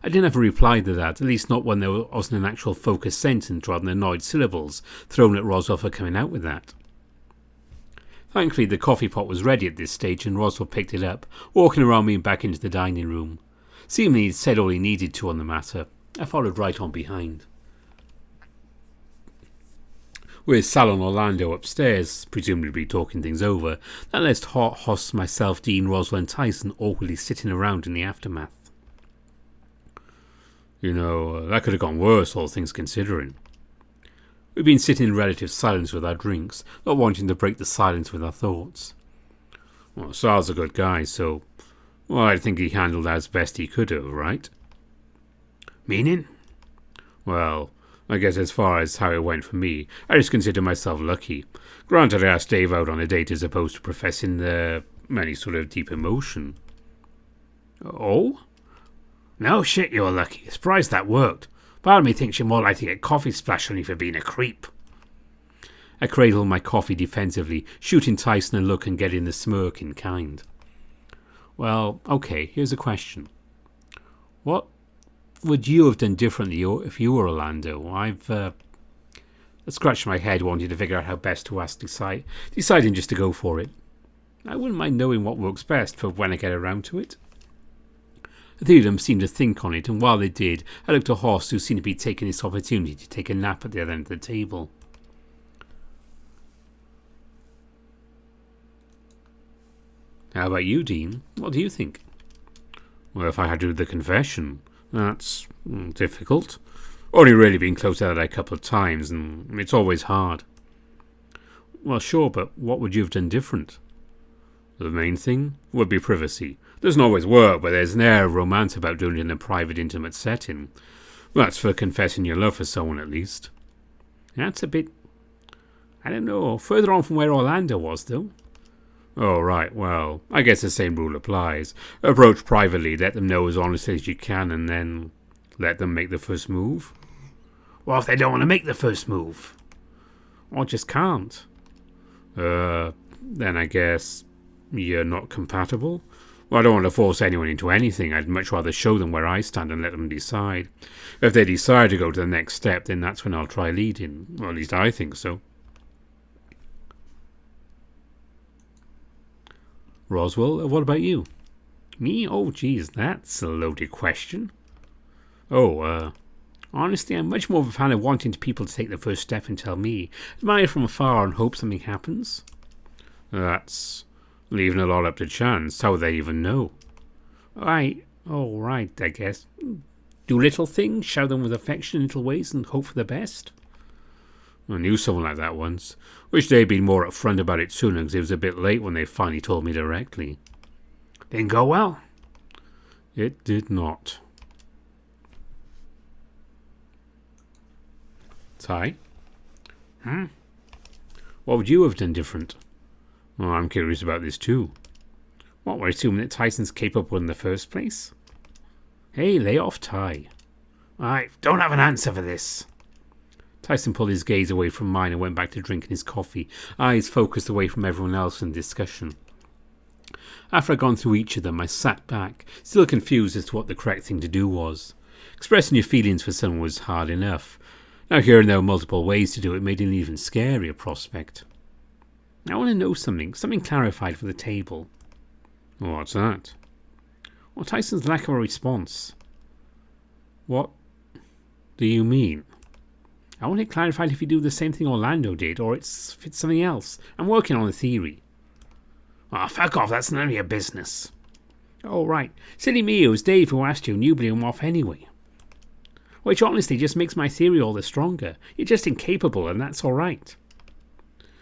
I didn't have a reply to that, at least not when there wasn't an actual focused sentence rather than annoyed syllables thrown at Roswell for coming out with that. Thankfully, the coffee pot was ready at this stage, and Roswell picked it up, walking around me and back into the dining room. Seemingly he'd said all he needed to on the matter. I followed right on behind. With Sal and Orlando upstairs, presumably talking things over, that left Hoss, myself, Dean, Roswell and Tyson awkwardly sitting around in the aftermath. You know, that could have gone worse, all things considering. We'd been sitting in relative silence with our drinks, not wanting to break the silence with our thoughts. Well, Sal's a good guy, so... Well, I think he handled that as best he could have, right? Meaning? Well, I guess as far as how it went for me, I just consider myself lucky. Granted, I asked Dave out on a date as opposed to professing any sort of deep emotion. Oh? No shit, you're lucky. Surprised that worked. Part of me thinks you're more likely to get coffee splashed on you for being a creep. I cradled my coffee defensively, shooting Tyson a look and getting the smirk in kind. Well, okay, here's a question. What would you have done differently if you were Orlando? I scratched my head wanting to figure out how best to ask, deciding just to go for it. I wouldn't mind knowing what works best for when I get around to it. The three of them seemed to think on it, and while they did, I looked at Hoss, who seemed to be taking this opportunity to take a nap at the other end of the table. How about you, Dean? What do you think? Well, if I had to do the confession, that's difficult. Only really been close to that a couple of times, and it's always hard. Well, sure, but what would you have done different? The main thing would be privacy. Doesn't always work, but there's an air of romance about doing it in a private, intimate setting. That's for confessing your love for someone, at least. That's a bit I don't know. Further on from where Orlando was, though. Oh, right. Well, I guess the same rule applies. Approach privately, let them know as honestly as you can, and then let them make the first move. Well, if they don't want to make the first move? Or just can't? Then I guess you're not compatible? Well, I don't want to force anyone into anything. I'd much rather show them where I stand and let them decide. If they decide to go to the next step, then that's when I'll try leading. Or at least I think so. Roswell, what about you? Me? Oh, geez, that's a loaded question. Honestly, I'm much more of a fan of wanting people to take the first step and tell me. Admire from afar and hope something happens. That's leaving a lot up to chance. How would they even know? Right, I guess. Do little things, show them with affection in little ways and hope for the best. I knew someone like that once. Wish they'd been more upfront about it sooner, because it was a bit late when they finally told me directly. Didn't go well? It did not. Ty? What would you have done different? Oh, I'm curious about this too. What, we're assuming that Tyson's capable in the first place? Hey, lay off, Ty. I don't have an answer for this. Tyson pulled his gaze away from mine and went back to drinking his coffee, eyes focused away from everyone else in the discussion. After I'd gone through each of them, I sat back, still confused as to what the correct thing to do was. Expressing your feelings for someone was hard enough. Now hearing there were multiple ways to do it made an even scarier prospect. I want to know something clarified for the table. What's that? Well, Tyson's lack of a response. What do you mean? I want it clarified if you do the same thing Orlando did, or it's something else. I'm working on a theory. Fuck off, that's none of your business. Oh, right. Silly me, it was Dave who asked you and you blew him off anyway. Which honestly just makes my theory all the stronger. You're just incapable, and that's alright.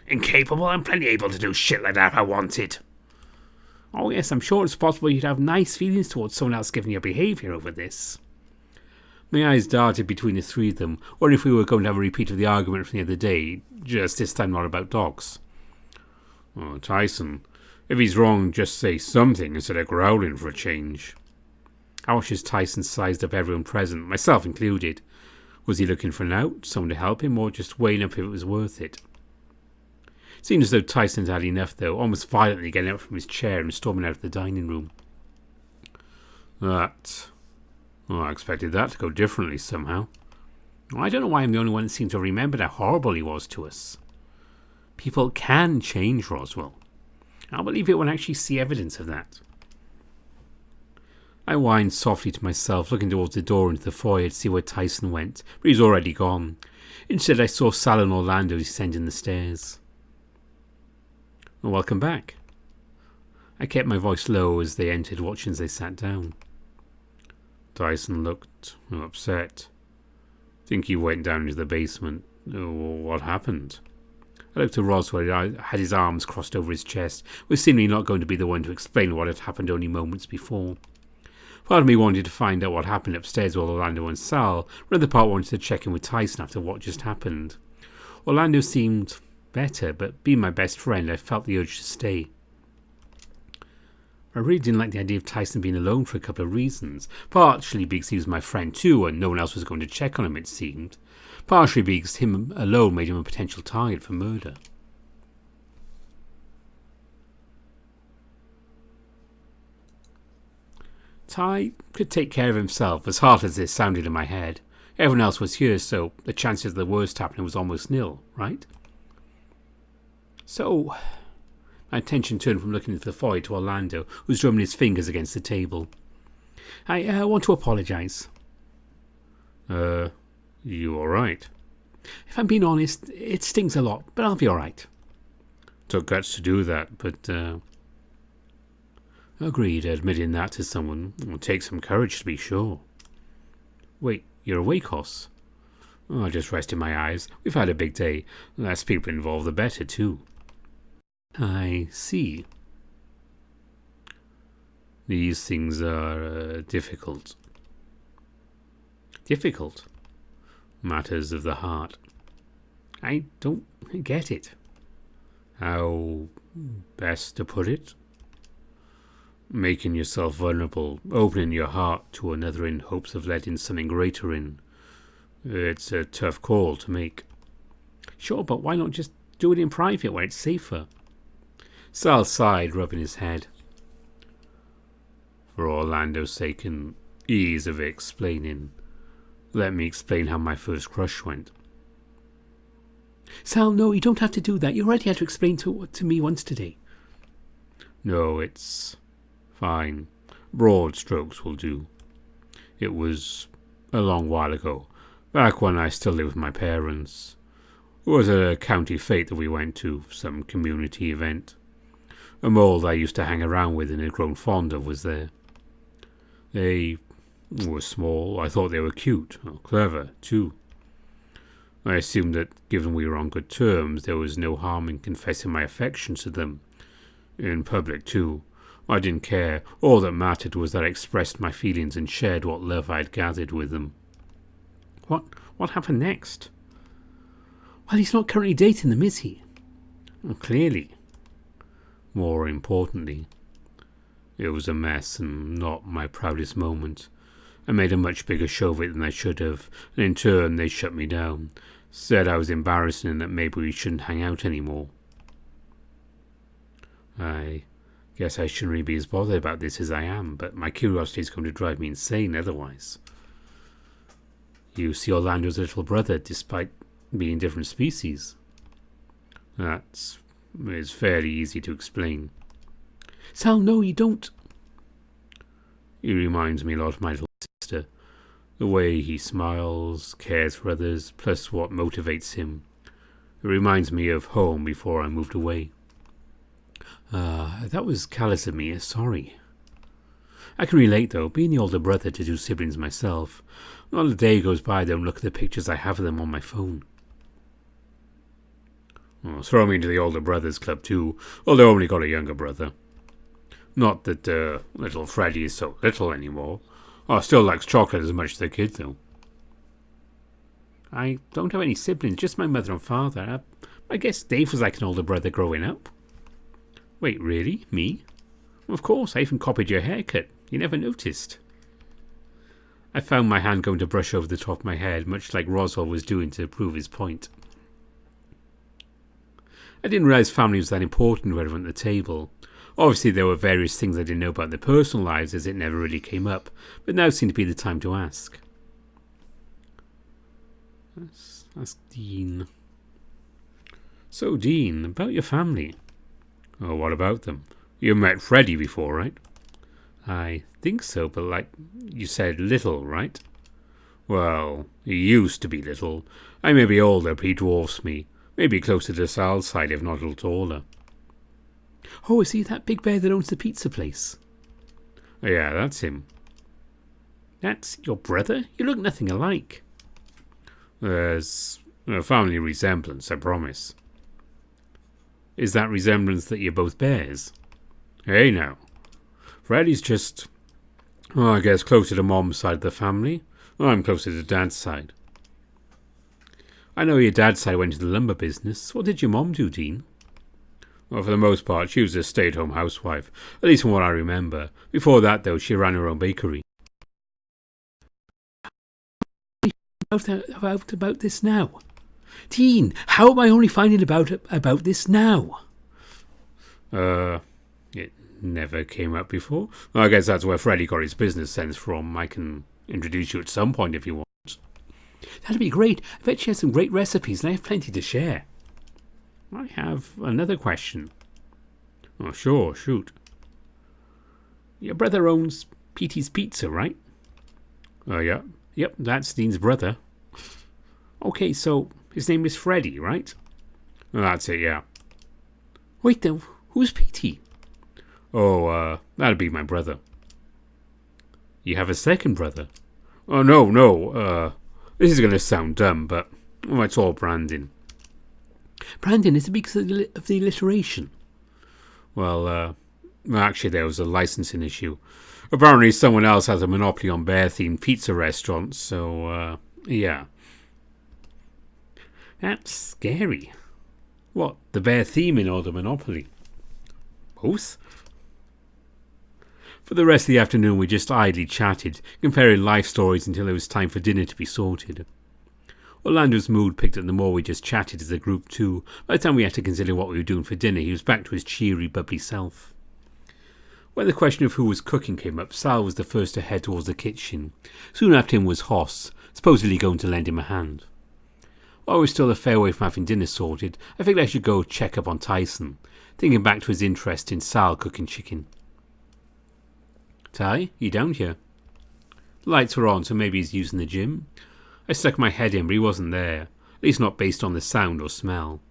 Incapable? I'm plenty able to do shit like that if I wanted. Oh yes, I'm sure it's possible you'd have nice feelings towards someone else given your behaviour over this. My eyes darted between the three of them, or if we were going to have a repeat of the argument from the other day, just this time not about dogs. Oh, Tyson, if he's wrong, just say something instead of growling for a change. I watched as Tyson sized up everyone present, myself included. Was he looking for an out, someone to help him, or just weighing up if it was worth it? It seemed as though Tyson had enough, though, almost violently getting up from his chair and storming out of the dining room. I expected that to go differently somehow. I don't know why I'm the only one that seems to have remembered how horrible he was to us. People can change, Roswell. I'll believe it when I actually see evidence of that. I whined softly to myself, looking towards the door into the foyer to see where Tyson went, but he's already gone. Instead, I saw Sal and Orlando descending the stairs. Welcome back. I kept my voice low as they entered, watching as they sat down. Tyson looked upset. Think he went down into the basement. What happened? I looked at Roswell. I had his arms crossed over his chest, was seemingly not going to be the one to explain what had happened only moments before. Part of me wanted to find out what happened upstairs with Orlando and Sal. Another part wanted to check in with Tyson after what just happened. Orlando seemed better, but being my best friend, I felt the urge to stay. I really didn't like the idea of Tyson being alone for a couple of reasons. Partially because he was my friend too, and no one else was going to check on him, it seemed. Partially because him alone made him a potential target for murder. Ty could take care of himself, as hard as this sounded in my head. Everyone else was here, so the chances of the worst happening was almost nil, right? So, my attention turned from looking into the foyer to Orlando, who was drumming his fingers against the table. I want to apologise. You alright? If I'm being honest, it stings a lot, but I'll be alright. Took guts to do that, but, Agreed, admitting that to someone will take some courage to be sure. Wait, you're awake, Hoss? I just rested my eyes. We've had a big day. Less people involved, the better, too. I see. These things are difficult. Difficult? Matters of the heart. I don't get it. How best to put it? Making yourself vulnerable, opening your heart to another in hopes of letting something greater in. It's a tough call to make. Sure, but why not just do it in private where it's safer? Sal sighed, rubbing his head. For Orlando's sake and ease of explaining, let me explain how my first crush went. Sal, no, you don't have to do that. You already had to explain to me once today. No, it's fine. Broad strokes will do. It was a long while ago, back when I still lived with my parents. It was a county fete that we went to, some community event. A mole I used to hang around with and had grown fond of was there. They were small. I thought they were cute, clever, too. I assumed that, given we were on good terms, there was no harm in confessing my affections to them. In public, too. I didn't care. All that mattered was that I expressed my feelings and shared what love I had gathered with them. What happened next? Well, he's not currently dating them, is he? Well, clearly. More importantly, it was a mess and not my proudest moment. I made a much bigger show of it than I should have, and in turn they shut me down. Said I was embarrassing and that maybe we shouldn't hang out anymore. I guess I shouldn't really be as bothered about this as I am, but my curiosity is going to drive me insane otherwise. You see Orlando's little brother, despite being different species. That is fairly easy to explain. Sal, no, you don't. He reminds me a lot of my little sister. The way he smiles, cares for others, plus what motivates him. It reminds me of home before I moved away. That was callous of me, sorry. I can relate, though, being the older brother to two siblings myself. Not a day goes by I don't look at the pictures I have of them on my phone. Throw me into the older brothers club, too, although I only got a younger brother. Not that little Freddie is so little anymore. Still likes chocolate as much as the kid, though. I don't have any siblings, just my mother and father. I guess Dave was like an older brother growing up. Wait, really? Me? Of course, I even copied your haircut. You never noticed. I found my hand going to brush over the top of my head, much like Roswell was doing to prove his point. I didn't realise family was that important to everyone at the table. Obviously, there were various things I didn't know about their personal lives as it never really came up, but now seemed to be the time to ask. Let's ask Dean. So, Dean, about your family. Oh, what about them? You met Freddie before, right? I think so, but like you said, little, right? Well, he used to be little. I may be older, but he dwarfs me. Maybe closer to Sal's side, if not a little taller. Oh, is he that big bear that owns the pizza place? Yeah, that's him. That's your brother? You look nothing alike. There's a family resemblance, I promise. Is that resemblance that you're both bears? Hey now. Freddie's just, I guess, closer to Mom's side of the family. I'm closer to Dad's side. I know your dad's side went to the lumber business. What did your mom do, Dean? Well, for the most part, she was a stay-at-home housewife, at least from what I remember. Before that, though, she ran her own bakery. About this now? Dean, how am I only finding about this now? It never came up before. Well, I guess that's where Freddie got his business sense from. I can introduce you at some point if you want. That'd be great. I bet she has some great recipes and I have plenty to share. I have another question. Oh, sure, shoot. Your brother owns Petey's Pizza, right? Yeah. Yep, that's Dean's brother. Okay, so his name is Freddie, right? That's it, yeah. Wait, then, who's Petey? Oh, that'd be my brother. You have a second brother? Oh, no. This is going to sound dumb, but it's all Brandon. Brandon, is it because of the alliteration? Well, actually there was a licensing issue. Apparently someone else has a monopoly on bear-themed pizza restaurants, so, yeah. That's scary. What, the bear theming or the Monopoly? Both? For the rest of the afternoon we just idly chatted, comparing life stories until it was time for dinner to be sorted. Orlando's mood picked up the more we just chatted as a group too. By the time we had to consider what we were doing for dinner, he was back to his cheery, bubbly self. When the question of who was cooking came up, Sal was the first to head towards the kitchen. Soon after him was Hoss, supposedly going to lend him a hand. While we were still a fair way from having dinner sorted, I figured I should go check up on Tyson, thinking back to his interest in Sal cooking chicken. Ty, you down here? The lights were on, so maybe he's using the gym. I stuck my head in, but he wasn't there, at least not based on the sound or smell.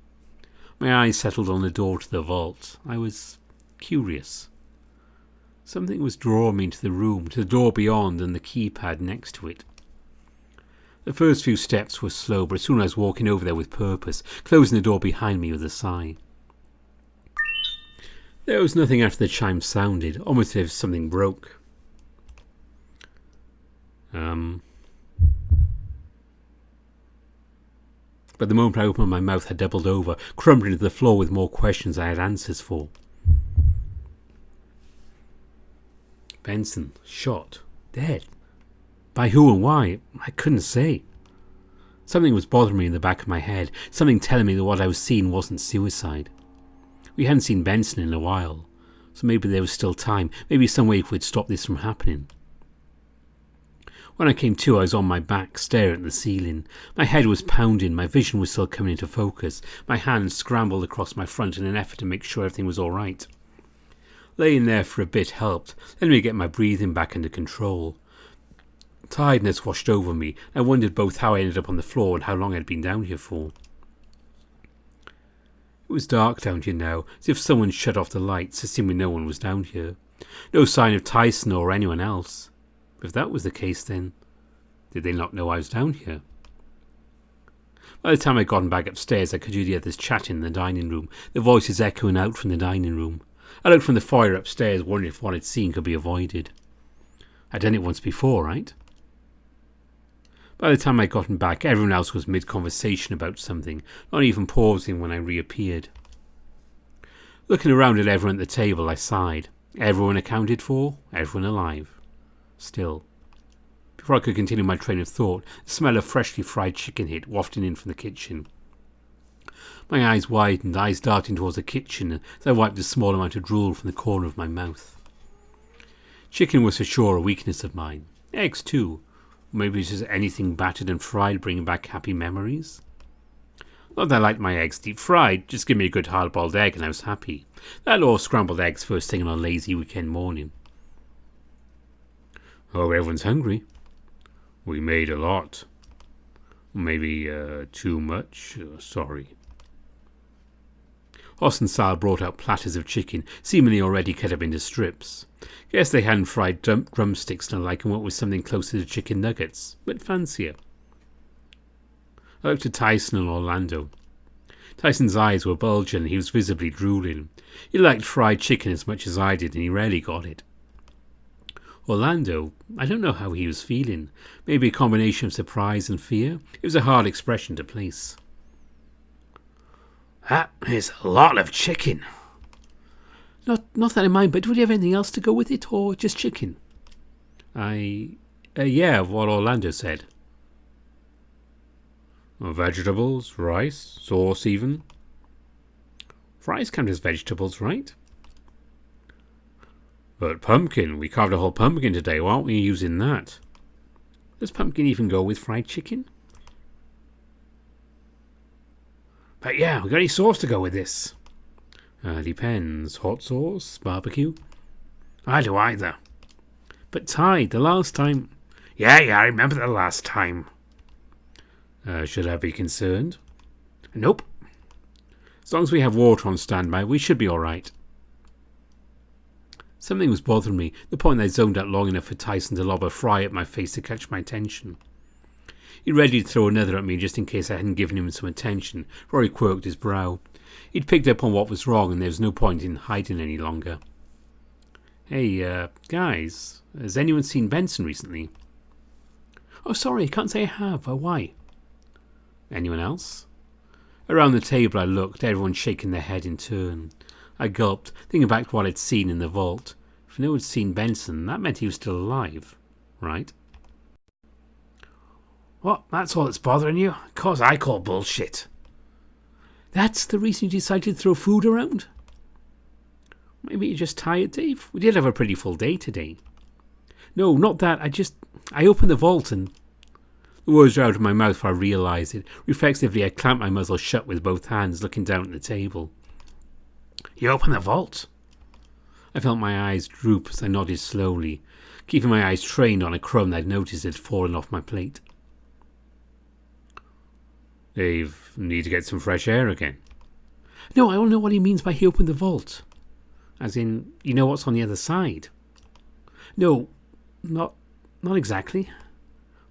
My eyes settled on the door to the vault. I was curious. Something was drawing me into the room, to the door beyond and the keypad next to it. The first few steps were slow, but soon I was walking over there with purpose, closing the door behind me with a sigh. There was nothing after the chime sounded, almost as if something broke. But the moment I opened my mouth had doubled over, crumbling to the floor with more questions I had answers for. Benson, shot, dead. By who and why? I couldn't say. Something was bothering me in the back of my head, something telling me that what I was seeing wasn't suicide. We hadn't seen Benson in a while, so maybe there was still time, maybe some way we'd stop this from happening. When I came to, I was on my back, staring at the ceiling. My head was pounding, my vision was still coming into focus. My hands scrambled across my front in an effort to make sure everything was all right. Laying there for a bit helped, letting me get my breathing back under control. Tiredness washed over me. I wondered both how I ended up on the floor and how long I'd been down here for. It was dark down here now, as if someone shut off the lights, assuming no one was down here. No sign of Tyson or anyone else. If that was the case, then did they not know I was down here? By the time I'd gotten back upstairs, I could hear the others chatting in the dining room, the voices echoing out from the dining room. I looked from the foyer upstairs, wondering if what I'd seen could be avoided. I'd done it once before, right? By the time I'd gotten back, everyone else was mid-conversation about something, not even pausing when I reappeared. Looking around at everyone at the table, I sighed. Everyone accounted for, everyone alive. Still. Before I could continue my train of thought, the smell of freshly fried chicken hit, wafting in from the kitchen. My eyes widened, eyes darting towards the kitchen as I wiped a small amount of drool from the corner of my mouth. Chicken was for sure a weakness of mine. Eggs too. Maybe it's just anything battered and fried bringing back happy memories. Not that I liked my eggs deep fried, just give me a good hard-boiled egg and I was happy. That or scrambled eggs first thing on a lazy weekend morning. Oh, everyone's hungry. We made a lot. Maybe too much. Sorry. Hoss and Sal brought out platters of chicken, seemingly already cut up into strips. Guess they hadn't fried drumsticks and like and what was something closer to chicken nuggets, but fancier. I looked at Tyson and Orlando. Tyson's eyes were bulging and he was visibly drooling. He liked fried chicken as much as I did and he rarely got it. Orlando, I don't know how he was feeling. Maybe a combination of surprise and fear. It was a hard expression to place. That is a lot of chicken. Not that I mind, but would you have anything else to go with it, or just chicken? Yeah, what Orlando said. Vegetables, rice, sauce even. Fries count as vegetables, right? But pumpkin, we carved a whole pumpkin today, why aren't we using that? Does pumpkin even go with fried chicken? But yeah, we got any sauce to go with this? Depends. Hot sauce? Barbecue? I do either. But Ty, the last time... Yeah, I remember the last time. Should I be concerned? Nope. As long as we have water on standby, we should be alright. Something was bothering me, the point I zoned out long enough for Tyson to lob a fry at my face to catch my attention. He'd ready to throw another at me just in case I hadn't given him some attention, for he quirked his brow. He'd picked up on what was wrong and there was no point in hiding any longer. Hey, guys, has anyone seen Benson recently? Oh, sorry, I can't say I have. Why? Anyone else? Around the table I looked, everyone shaking their head in turn. I gulped, thinking back to what I'd seen in the vault. If no one had seen Benson, that meant he was still alive, right? What, that's all that's bothering you? Of course I call bullshit. That's the reason you decided to throw food around? Maybe you're just tired, Dave. We did have a pretty full day today. No, not that. I opened the vault and... The words were out of my mouth before I realised it. Reflexively, I clamped my muzzle shut with both hands, looking down at the table. You opened the vault? I felt my eyes droop as I nodded slowly, keeping my eyes trained on a crumb I'd noticed had fallen off my plate. Dave, need to get some fresh air again. No, I don't know what he means by he opened the vault. As in, you know what's on the other side? No, not exactly.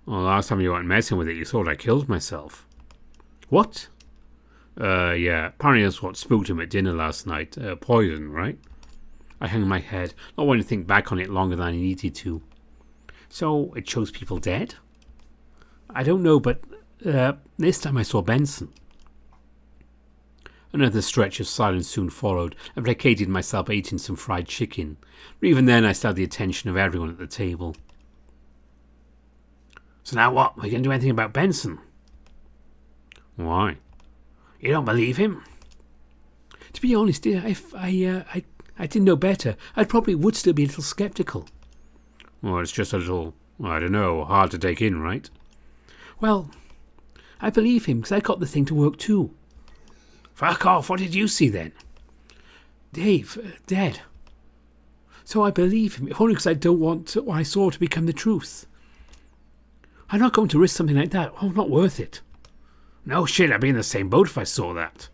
Well, last time you weren't messing with it, you thought I killed myself. What? Yeah, apparently that's what spooked him at dinner last night. Poison, right? I hung my head, not wanting to think back on it longer than I needed to. So, it shows people dead? I don't know, but this time I saw Benson. Another stretch of silence soon followed. I placated myself eating some fried chicken. But even then I still had the attention of everyone at the table. So now what? Are we going to do anything about Benson? Why? You don't believe him? To be honest, dear, if I didn't know better, I probably would still be a little sceptical. Well, it's just a little, I don't know, hard to take in, right? Well, I believe him because I got the thing to work too. Fuck off, what did you see then? Dave, dead. So I believe him, if only because I don't want what I saw to become the truth. I'm not going to risk something like that. Oh, not worth it. No shit, I'd be in the same boat if I saw that.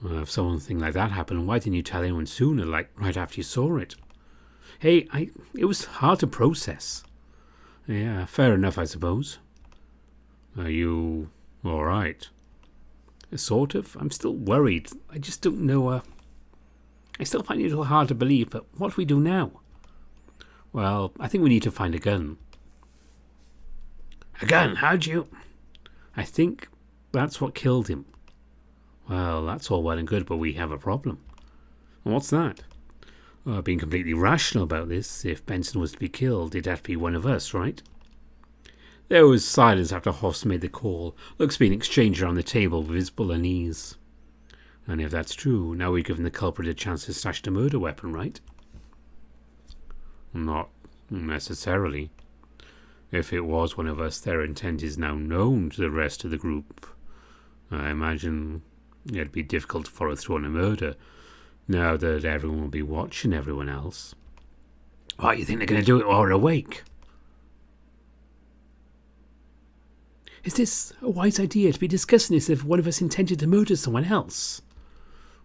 Well, if something like that happened, why didn't you tell anyone sooner, like right after you saw it? Hey, it was hard to process. Yeah, fair enough, I suppose. Are you all right? Sort of. I'm still worried. I just don't know. I still find it a little hard to believe, but what do we do now? Well, I think we need to find a gun. A gun? How'd you... I think that's what killed him. Well, that's all well and good, but we have a problem. And what's that? Well, being completely rational about this, if Benson was to be killed, it'd have to be one of us, right? There was silence after Hoss made the call, looks being exchanged around the table with visible unease. And if that's true, now we've given the culprit a chance to stash the murder weapon, right? Not necessarily. If it was one of us, their intent is now known to the rest of the group. I imagine it'd be difficult to follow through on a murder, now that everyone will be watching everyone else. What, you think they're going to do it while we're awake? Is this a wise idea to be discussing this if one of us intended to murder someone else?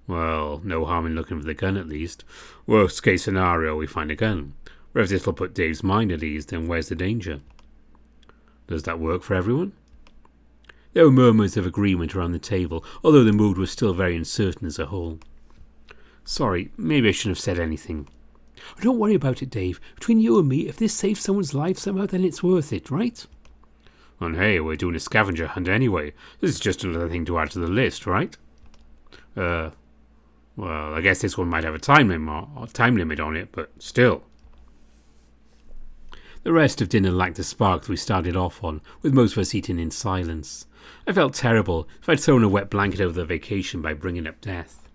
Well, no harm in looking for the gun at least. Worst case scenario, we find a gun. Or if this will put Dave's mind at ease, then where's the danger? Does that work for everyone? There were murmurs of agreement around the table, although the mood was still very uncertain as a whole. Sorry, maybe I shouldn't have said anything. Don't worry about it, Dave. Between you and me, if this saves someone's life somehow, then it's worth it, right? And hey, we're doing a scavenger hunt anyway. This is just another thing to add to the list, right? Well, I guess this one might have a time limit on it, but still. The rest of dinner lacked the spark that we started off on, with most of us eating in silence. I felt terrible if I'd thrown a wet blanket over the vacation by bringing up death.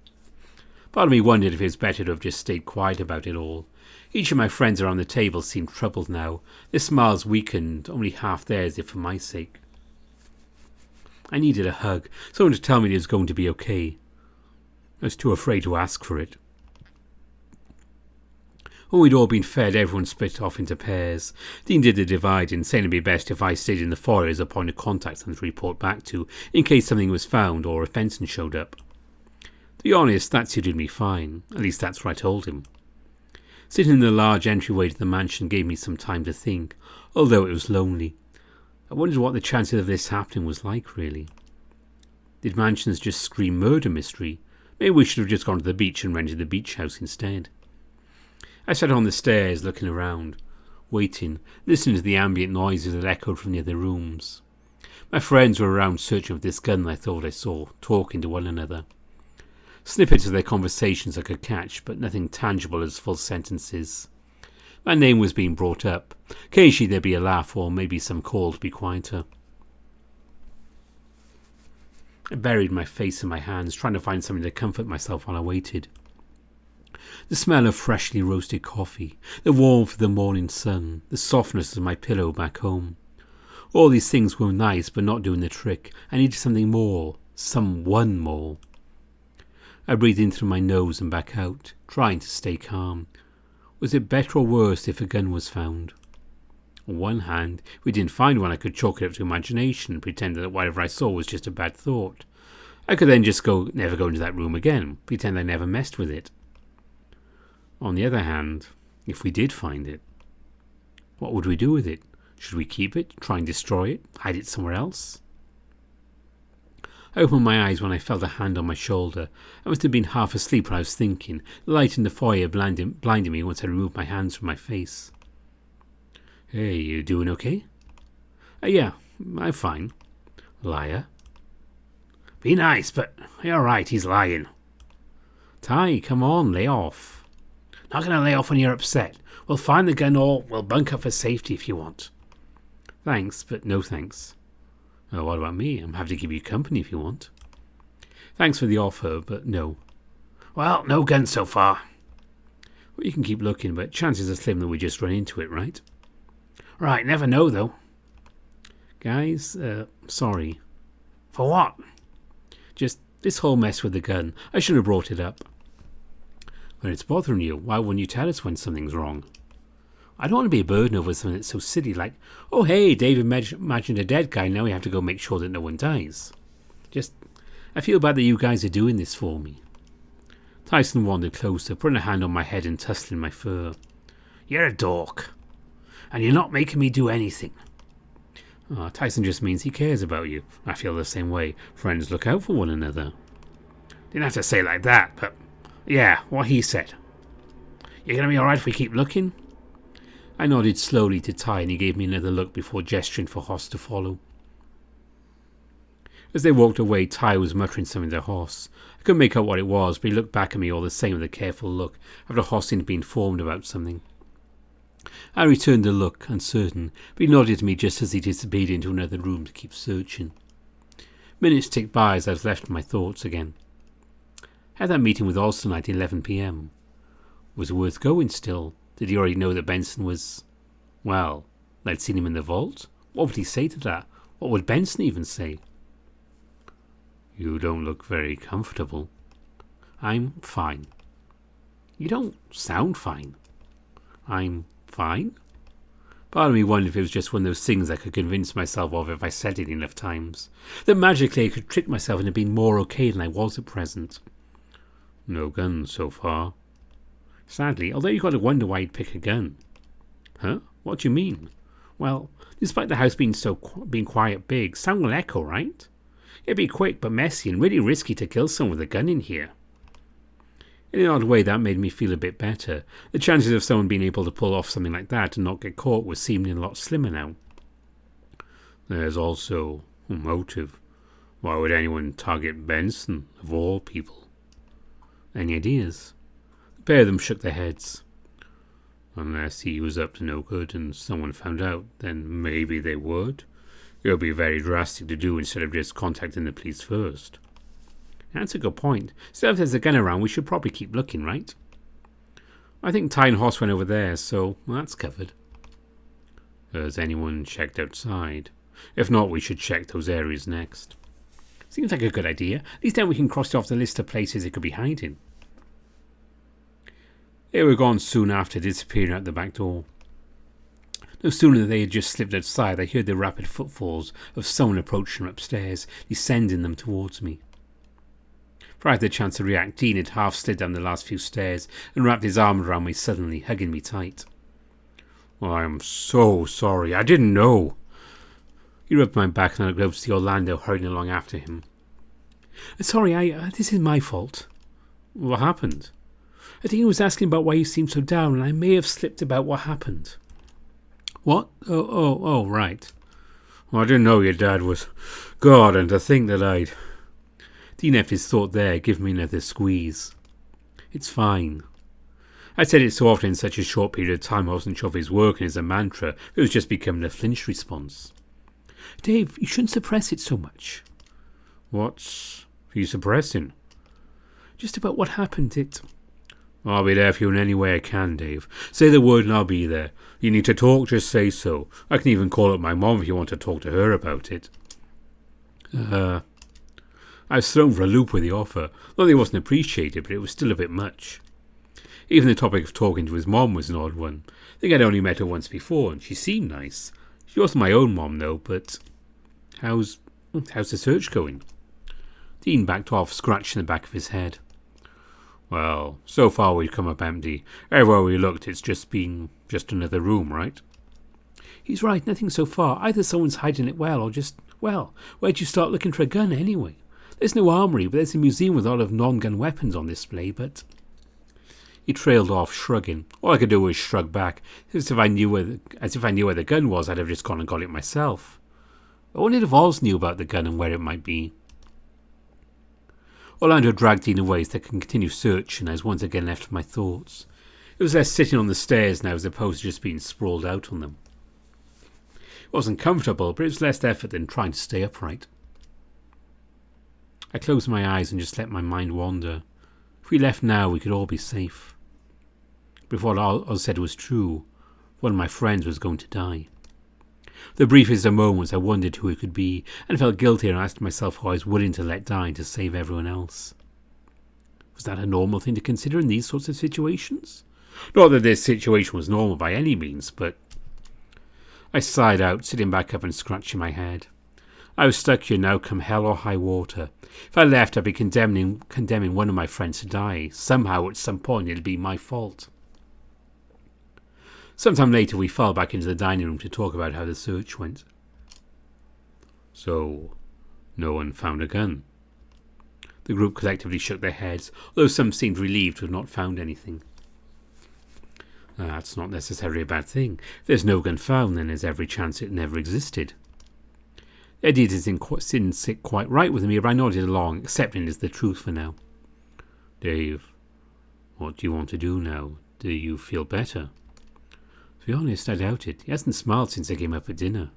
Part of me wondered if it was better to have just stayed quiet about it all. Each of my friends around the table seemed troubled now. Their smiles weakened, only half there as if for my sake. I needed a hug, someone to tell me it was going to be okay. I was too afraid to ask for it. When we'd all been fed, everyone split off into pairs. Dean did the dividing, saying it'd be best if I stayed in the foyer as a point of contact and to report back to, in case something was found or if Benson showed up. To be honest, that suited me fine. At least that's what I told him. Sitting in the large entryway to the mansion gave me some time to think, although it was lonely. I wondered what the chances of this happening was like, really. Did mansions just scream murder mystery? Maybe we should have just gone to the beach and rented the beach house instead. I sat on the stairs, looking around, waiting, listening to the ambient noises that echoed from the other rooms. My friends were around searching for this gun I thought I saw, talking to one another. Snippets of their conversations I could catch, but nothing tangible as full sentences. My name was being brought up. Occasionally there'd be a laugh or maybe some call to be quieter. I buried my face in my hands, trying to find something to comfort myself while I waited. The smell of freshly roasted coffee, the warmth of the morning sun, the softness of my pillow back home. All these things were nice, but not doing the trick. I needed something more, someone more. I breathed in through my nose and back out, trying to stay calm. Was it better or worse if a gun was found? On one hand, if we didn't find one, I could chalk it up to imagination and pretend that whatever I saw was just a bad thought. I could then just never go into that room again, pretend I never messed with it. On the other hand, if we did find it, what would we do with it? Should we keep it, try and destroy it, hide it somewhere else? I opened my eyes when I felt a hand on my shoulder. I must have been half asleep when I was thinking. The light in the foyer blinded me once I removed my hands from my face. Hey, you doing okay? Yeah, I'm fine. Liar. Be nice, but you're right, he's lying. Ty, come on, lay off. Not going to lay off when you're upset. We'll find the gun or we'll bunk up for safety if you want. Thanks, but no thanks. Oh, what about me? I'm happy to give you company if you want. Thanks for the offer, but no. Well, no gun so far. Well, you can keep looking, but chances are slim that we just run into it, right? Right, never know though. Guys, sorry. For what? Just this whole mess with the gun. I should have brought it up. When it's bothering you, why wouldn't you tell us when something's wrong? I don't want to be a burden over something that's so silly like, oh hey, David imagined a dead guy, now we have to go make sure that no one dies. I feel bad that you guys are doing this for me. Tyson wandered closer, putting a hand on my head and tussling my fur. You're a dork. And you're not making me do anything. Oh, Tyson just means he cares about you. I feel the same way. Friends look out for one another. Didn't have to say it like that, but yeah, what he said. You're going to be alright if we keep looking? I nodded slowly to Ty and he gave me another look before gesturing for Hoss to follow. As they walked away, Ty was muttering something to Hoss. I couldn't make out what it was, but he looked back at me all the same with a careful look, after Hoss seemed to be informed about something. I returned the look, uncertain, but he nodded to me just as he disappeared into another room to keep searching. Minutes ticked by as I was left in my thoughts again. Had that meeting with Alston at 11 p.m. Was it worth going still? Did he already know that Benson was... Well, I'd seen him in the vault? What would he say to that? What would Benson even say? You don't look very comfortable. I'm fine. You don't sound fine. I'm fine? Part of me wondered if it was just one of those things I could convince myself of if I said it enough times. That magically I could trick myself into being more okay than I was at present. No guns so far. Sadly, although you've got to wonder why you'd pick a gun. Huh? What do you mean? Well, despite the house being quiet big, sound will echo, right? It'd be quick but messy and really risky to kill someone with a gun in here. In an odd way, that made me feel a bit better. The chances of someone being able to pull off something like that and not get caught was seeming a lot slimmer now. There's also a motive. Why would anyone target Benson, of all people? Any ideas? The pair of them shook their heads. Unless he was up to no good and someone found out, then maybe they would. It would be very drastic to do instead of just contacting the police first. That's a good point. Still, if there's a gun around, we should probably keep looking, right? I think Ty and Hoss went over there, so that's covered. Has anyone checked outside? If not, we should check those areas next. Seems like a good idea. At least then we can cross it off the list of places it could be hiding. They were gone soon after, disappearing out the back door. No sooner than they had just slipped outside, I heard the rapid footfalls of someone approaching from upstairs, descending them towards me. Before I had the chance to react, Dean had half slid down the last few stairs and wrapped his arm around me suddenly, hugging me tight. Oh, I'm so sorry. I didn't know. He rubbed my back and I looked over to see Orlando hurrying along after him. Sorry, this is my fault. What happened? I think he was asking about why you seemed so down, and I may have slipped about what happened. What? Oh, right. Well, I didn't know your dad was... God, and to think that I'd... Dean left his thought there, giving me another squeeze. It's fine. I said it so often in such a short period of time I wasn't sure if it was working as a mantra, it was just becoming a flinch response. Dave, you shouldn't suppress it so much. What are you suppressing? Just about what happened, I'll be there for you in any way I can, Dave. Say the word and I'll be there. You need to talk, just say so. I can even call up my mom if you want to talk to her about it. I was thrown for a loop with the offer. Not that it wasn't appreciated, but it was still a bit much. Even the topic of talking to his mom was an odd one. I think I'd only met her once before, and she seemed nice. She wasn't my own mom, though, but... How's the search going? Dean backed off, scratching the back of his head. Well, so far we've come up empty. Everywhere we looked, it's just been another room, right? He's right, nothing so far. Either someone's hiding it well, or just... Well, where'd you start looking for a gun, anyway? There's no armory, but there's a museum with a lot of non-gun weapons on display, but... He trailed off, shrugging. All I could do was shrug back, as if I knew where the gun was. I'd have just gone and got it myself. I wondered if Oz knew about the gun and where it might be. Orlando dragged Dean away so they could continue searching. I was once again left to my thoughts. It was less sitting on the stairs now as opposed to just being sprawled out on them. It wasn't comfortable, but it was less effort than trying to stay upright. I closed my eyes and just let my mind wander. If we left now, we could all be safe. But if what Oz said was true, one of my friends was going to die. The briefest of moments I wondered who it could be, and felt guilty and asked myself who I was willing to let die to save everyone else. Was that a normal thing to consider in these sorts of situations? Not that this situation was normal by any means, but... I sighed out, sitting back up and scratching my head. I was stuck here now, come hell or high water. If I left, I'd be condemning one of my friends to die. Somehow, at some point, it'd be my fault. Sometime later, we fell back into the dining room to talk about how the search went. So, no one found a gun? The group collectively shook their heads, although some seemed relieved to have not found anything. That's not necessarily a bad thing. If there's no gun found, then there's every chance it never existed. The idea didn't sit quite right with me, but I nodded along, accepting it as the truth for now. Dave, what do you want to do now? Do you feel better? To be honest, I doubt it. He hasn't smiled since I came up at dinner.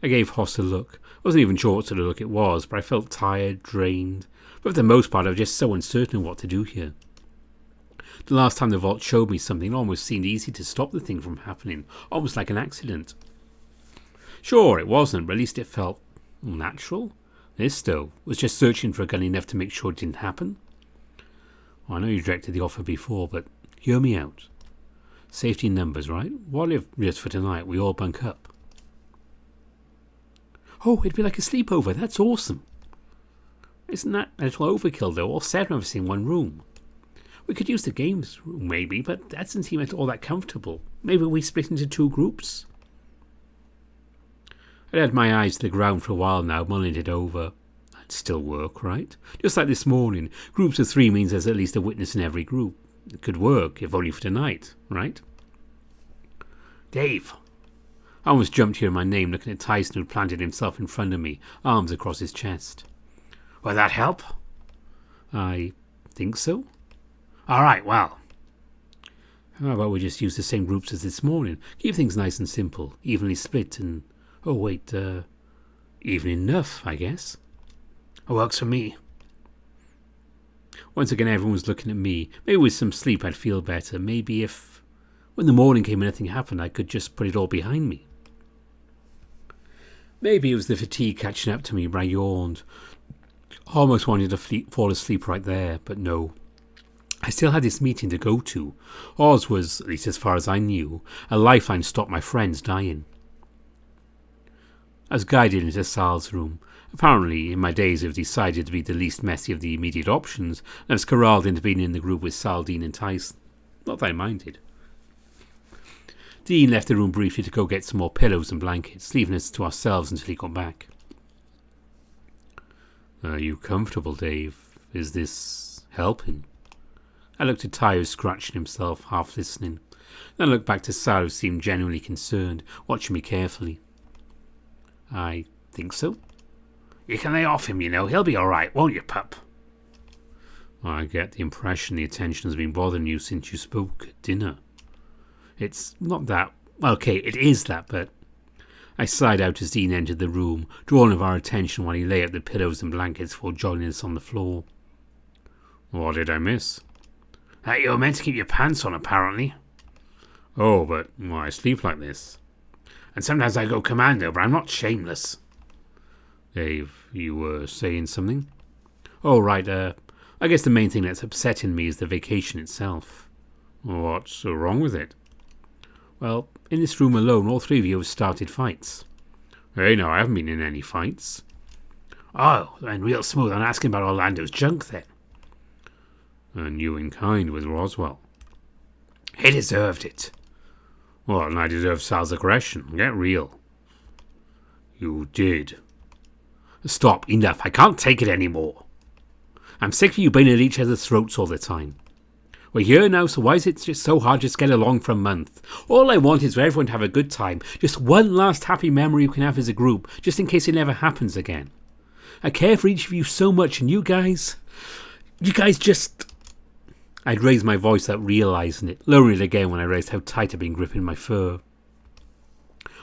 I gave Hoss a look. I wasn't even sure what sort of look it was, but I felt tired, drained. But for the most part, I was just so uncertain of what to do here. The last time the vault showed me something, it almost seemed easy to stop the thing from happening, almost like an accident. Sure, it wasn't, but at least it felt natural. This, though, was just searching for a gun enough to make sure it didn't happen. Well, I know you directed the offer before, but hear me out. Safety in numbers, right? What if, just for tonight, we all bunk up? Oh, it'd be like a sleepover. That's awesome. Isn't that a little overkill, though? All 7 of us in one room. We could use the games room, maybe, but that doesn't seem all that comfortable. Maybe we split into 2 groups? I'd had my eyes to the ground for a while now, mulling it over. That'd still work, right? Just like this morning, groups of 3 means there's at least a witness in every group. It could work, if only for tonight, right? Dave! I almost jumped here in my name, looking at Tyson, who'd planted himself in front of me, arms across his chest. Will that help? I think so. All right, well. How about we just use the same groups as this morning? Keep things nice and simple, evenly split and... Oh, wait, even enough, I guess. It works for me. Once again, everyone was looking at me. Maybe with some sleep I'd feel better. Maybe if, when the morning came and nothing happened, I could just put it all behind me. Maybe it was the fatigue catching up to me, but I yawned. Almost wanted to fall asleep right there, but no. I still had this meeting to go to. Oz was, at least as far as I knew, a lifeline to stop my friends dying. I was guided into Sal's room. Apparently, in my days, it was decided to be the least messy of the immediate options, and I was corralled into being in the group with Sal, Dean and Tyson. Not that I minded. Dean left the room briefly to go get some more pillows and blankets, leaving us to ourselves until he got back. Are you comfortable, Dave? Is this helping? I looked at Ty, who was scratching himself, half listening. Then I looked back to Sal, who seemed genuinely concerned, watching me carefully. I think so. You can lay off him, you know. He'll be all right, won't you, pup? I get the impression the attention has been bothering you since you spoke at dinner. It's not that. Okay, it is that, but... I sighed out as Dean entered the room, drawing of our attention while he lay out the pillows and blankets before joining us on the floor. What did I miss? That you were meant to keep your pants on, apparently. Oh, but I sleep like this. And sometimes I go commando, but I'm not shameless. Dave, you were saying something? Oh, right, I guess the main thing that's upsetting me is the vacation itself. What's wrong with it? Well, in this room alone, all three of you have started fights. Hey, no, I haven't been in any fights. Oh, then real smooth on asking about Orlando's junk then. And you in kind with Roswell. He deserved it. Well, and I deserve Sal's aggression. Get real. You did. Stop, enough. I can't take it anymore. I'm sick of you being at each other's throats all the time. We're here now, so why is it just so hard to just get along for a month? All I want is for everyone to have a good time. Just one last happy memory we can have as a group, just in case it never happens again. I care for each of you so much, and you guys just... I'd raised my voice without realising it, lowering it again when I realised how tight I'd been gripping my fur.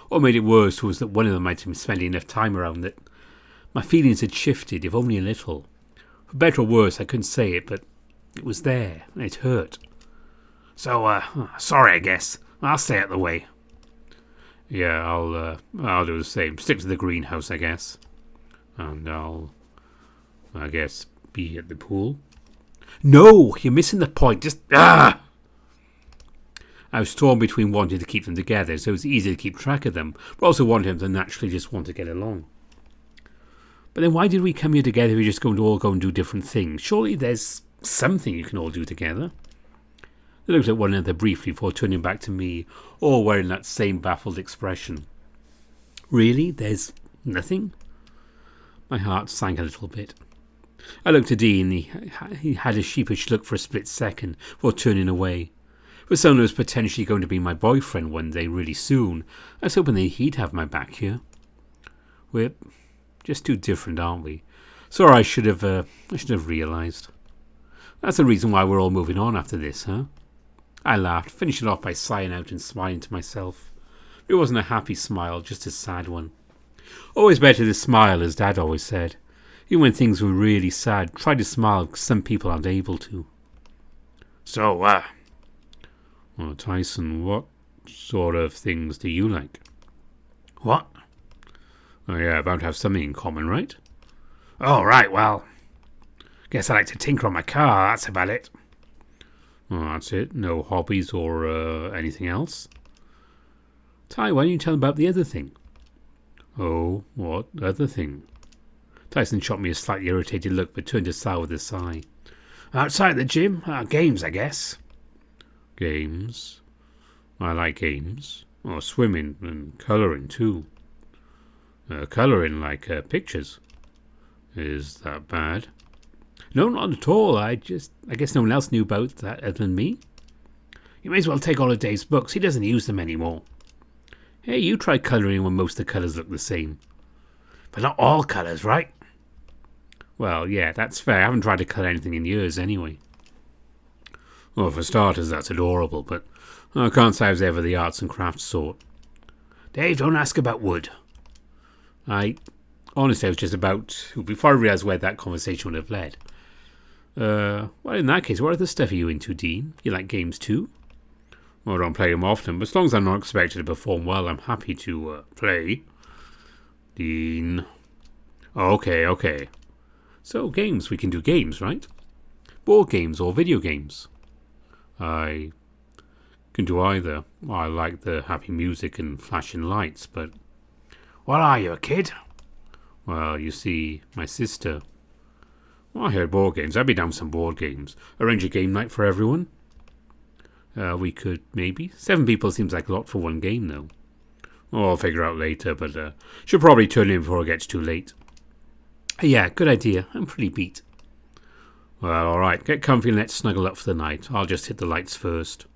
What made it worse was that one of them might have been spending enough time around that my feelings had shifted, if only a little. For better or worse, I couldn't say it, but it was there, and it hurt. So, sorry, I guess. I'll stay out of the way. Yeah, I'll do the same. Stick to the greenhouse, I guess. And I guess, be at the pool. No, you're missing the point. Just, I was torn between wanting to keep them together, so it was easy to keep track of them, but also wanting them to naturally just want to get along. But then why did we come here together if we're just going to all go and do different things? Surely there's something you can all do together. They looked at one another briefly before turning back to me, all wearing that same baffled expression. Really? There's nothing? My heart sank a little bit. I looked at Dean. He had a sheepish look for a split second before turning away. For someone who was potentially going to be my boyfriend one day really soon, I was hoping that he'd have my back here. We're just too different, aren't we? Sorry, I should have realised. That's the reason why we're all moving on after this, huh? I laughed, finishing off by sighing out and smiling to myself. It wasn't a happy smile, just a sad one. Always better to smile, as Dad always said. Even when things were really sad, try to smile because some people aren't able to. So, Well, Tyson, what sort of things do you like? What? Oh, yeah, bound to have something in common, right? Oh, right, well, guess I like to tinker on my car, that's about it. Oh, that's it? No hobbies or anything else? Ty, why don't you tell him about the other thing? Oh, what other thing? Tyson shot me a slightly irritated look, but turned to Sal with a sigh. Outside the gym? Games, I guess. Games? I like games. Or swimming and colouring, too. Colouring like pictures. Is that bad? No, not at all. I guess no one else knew about that other than me. You may as well take all of Dave's books. He doesn't use them anymore. Hey, you try colouring when most of the colours look the same. But not all colours, right? Well, yeah, that's fair. I haven't tried to colour anything in years anyway. Well, for starters, that's adorable, but I can't say I was ever the arts and crafts sort. Dave, don't ask about wood. Honestly, I was just about to, before I realised where that conversation would have led. Well, in that case, what other stuff are you into, Dean? You like games too? Well, I don't play them often, but as long as I'm not expected to perform well, I'm happy to play. Dean. Okay. So, games. We can do games, right? Board games or video games. I can do either. I like the happy music and flashing lights, but... What are you, a kid? Well, you see, my sister... Well, I heard board games. I'd be down with some board games. Arrange a game night for everyone. We could, maybe. 7 people seems like a lot for one game, though. Oh, I'll figure out later, but should probably turn in before it gets too late. Yeah, good idea. I'm pretty beat. Well, alright. Get comfy and let's snuggle up for the night. I'll just hit the lights first.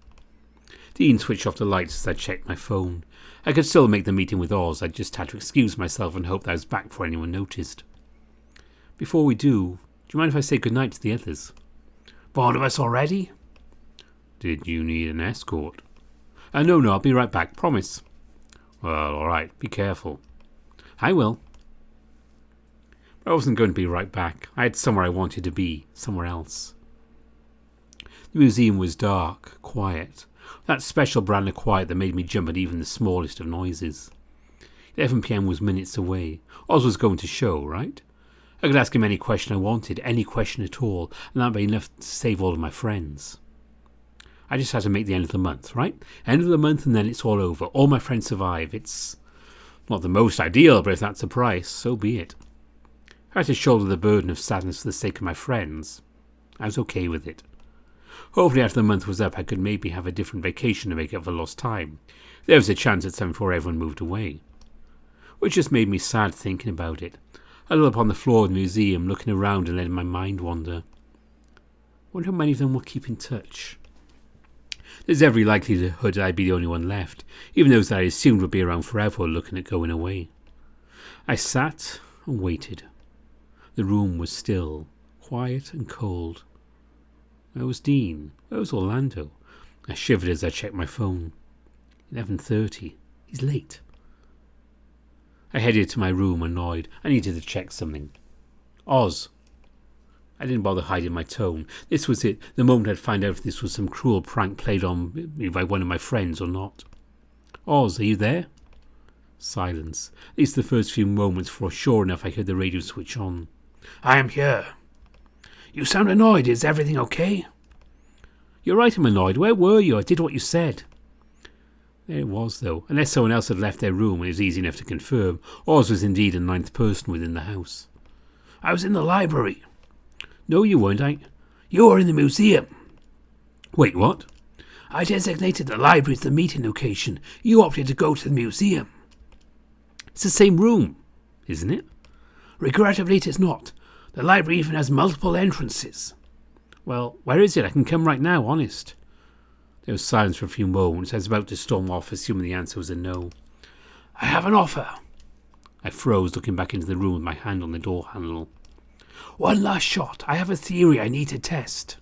Dean switched off the lights as I checked my phone. I could still make the meeting with Oz. I just had to excuse myself and hope that I was back before anyone noticed. Before we do you mind if I say goodnight to the others? Bored of us already? Did you need an escort? No, I'll be right back, promise. Well, alright, be careful. I will. But I wasn't going to be right back. I had somewhere I wanted to be, somewhere else. The museum was dark, quiet. That special brand of quiet that made me jump at even the smallest of noises. 11 p.m. was minutes away. Oz was going to show, right? I could ask him any question I wanted, any question at all, and that'd be enough to save all of my friends. I just had to make the end of the month, right? End of the month and then it's all over. All my friends survive. It's not the most ideal, but if that's the price, so be it. I had to shoulder the burden of sadness for the sake of my friends. I was okay with it. Hopefully after the month was up I could maybe have a different vacation to make up for lost time. There was a chance at some before everyone moved away. Which just made me sad thinking about it. I lay upon the floor of the museum, looking around and letting my mind wander. Wonder how many of them will keep in touch. There's every likelihood I'd be the only one left, even those that I assumed would be around forever looking at going away. I sat and waited. The room was still, quiet and cold. Where was Dean? Where was Orlando? I shivered as I checked my phone. 11:30. He's late. I headed to my room, annoyed. I needed to check something. Oz. I didn't bother hiding my tone. This was it, the moment I'd find out if this was some cruel prank played on me by one of my friends or not. Oz, are you there? Silence. At least the first few moments, for sure enough I heard the radio switch on. I am here. You sound annoyed. Is everything okay? You're right, I'm annoyed. Where were you? I did what you said. There it was, though. Unless someone else had left their room, it was easy enough to confirm. Oz was indeed a ninth person within the house. I was in the library. No, you weren't. You were in the museum. Wait, what? I designated the library as the meeting location. You opted to go to the museum. It's the same room, isn't it? Regrettably, it is not. The library even has multiple entrances. Well, where is it? I can come right now, honest. There was silence for a few moments. I was about to storm off, assuming the answer was a no. I have an offer. I froze, looking back into the room with my hand on the door handle. One last shot. I have a theory I need to test.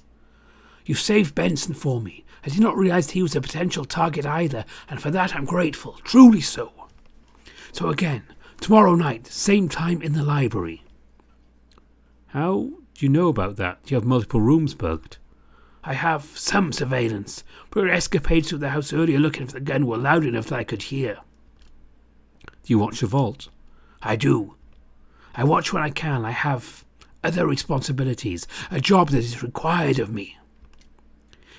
You saved Benson for me. I did not realize he was a potential target either, and for that I'm grateful, truly so. So again, tomorrow night, same time in the library. How do you know about that? Do you have multiple rooms bugged? I have some surveillance, but your escapades through the house earlier looking for the gun were loud enough that I could hear. Do you watch the vault? I do. I watch when I can. I have other responsibilities, a job that is required of me.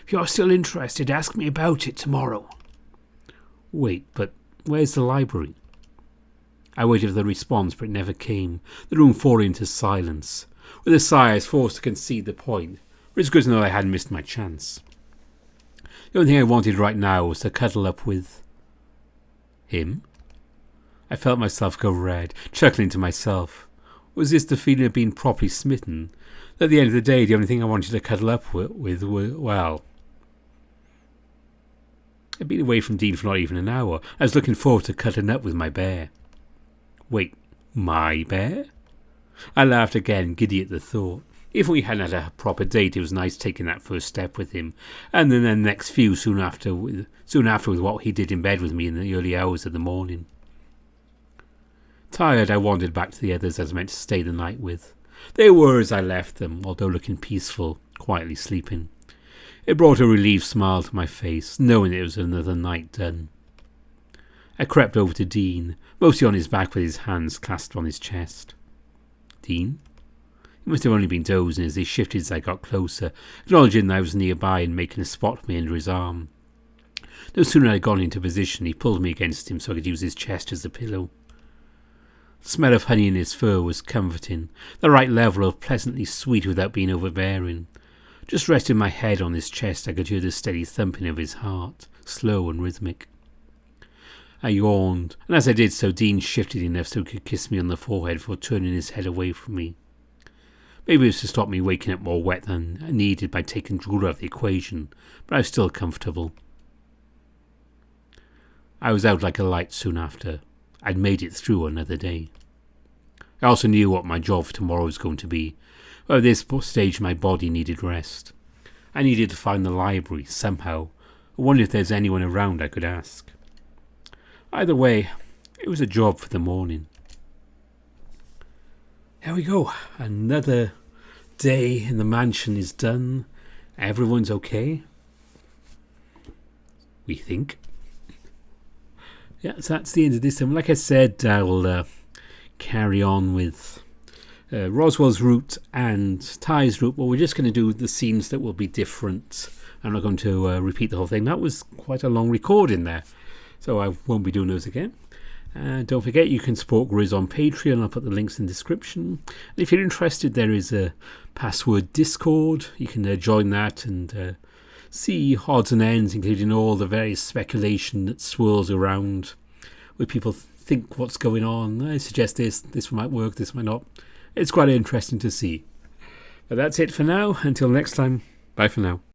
If you are still interested, ask me about it tomorrow. Wait, but where's the library? I waited for the response, but it never came. The room falling into silence. With a sigh, I was forced to concede the point. But it's good to know I hadn't missed my chance. The only thing I wanted right now was to cuddle up with him. I felt myself go red, chuckling to myself. Was this the feeling of being properly smitten? At the end of the day, the only thing I wanted to cuddle up with were, well... I'd been away from Dean for not even an hour. I was looking forward to cuddling up with my bear. Wait, my bear? I laughed again, giddy at the thought. If we hadn't had a proper date, it was nice taking that first step with him, and then the next few soon after with what he did in bed with me in the early hours of the morning. Tired, I wandered back to the others I was meant to stay the night with. They were as I left them, although looking peaceful, quietly sleeping. It brought a relieved smile to my face, knowing it was another night done. I crept over to Dean, mostly on his back with his hands clasped on his chest. Dean? He must have only been dozing as he shifted as I got closer, acknowledging that I was nearby and making a spot for me under his arm. No sooner had I gone into position, he pulled me against him so I could use his chest as a pillow. The smell of honey in his fur was comforting, the right level of pleasantly sweet without being overbearing. Just resting my head on his chest, I could hear the steady thumping of his heart, slow and rhythmic. I yawned, and as I did so, Dean shifted enough so he could kiss me on the forehead before turning his head away from me. Maybe it was to stop me waking up more wet than I needed by taking Drew out of the equation, but I was still comfortable. I was out like a light soon after. I'd made it through another day. I also knew what my job for tomorrow was going to be. Well, at this stage my body needed rest. I needed to find the library somehow. I wondered if there's anyone around I could ask. Either way, it was a job for the morning. There we go. Another day in the mansion is done. Everyone's okay. We think. Yeah, so that's the end of this. And like I said, I'll carry on with Roswell's route and Ty's route. Well, we're just going to do the scenes that will be different. I'm not going to repeat the whole thing. That was quite a long recording there, so I won't be doing those again. Don't forget you can support Grizz on Patreon. I'll put the links in the description. And if you're interested, there is a password Discord. You can join that and see odds and ends, including all the various speculation that swirls around, where people think what's going on. I suggest this might work, this might not. It's quite interesting to see. But that's it for now. Until next time, bye for now.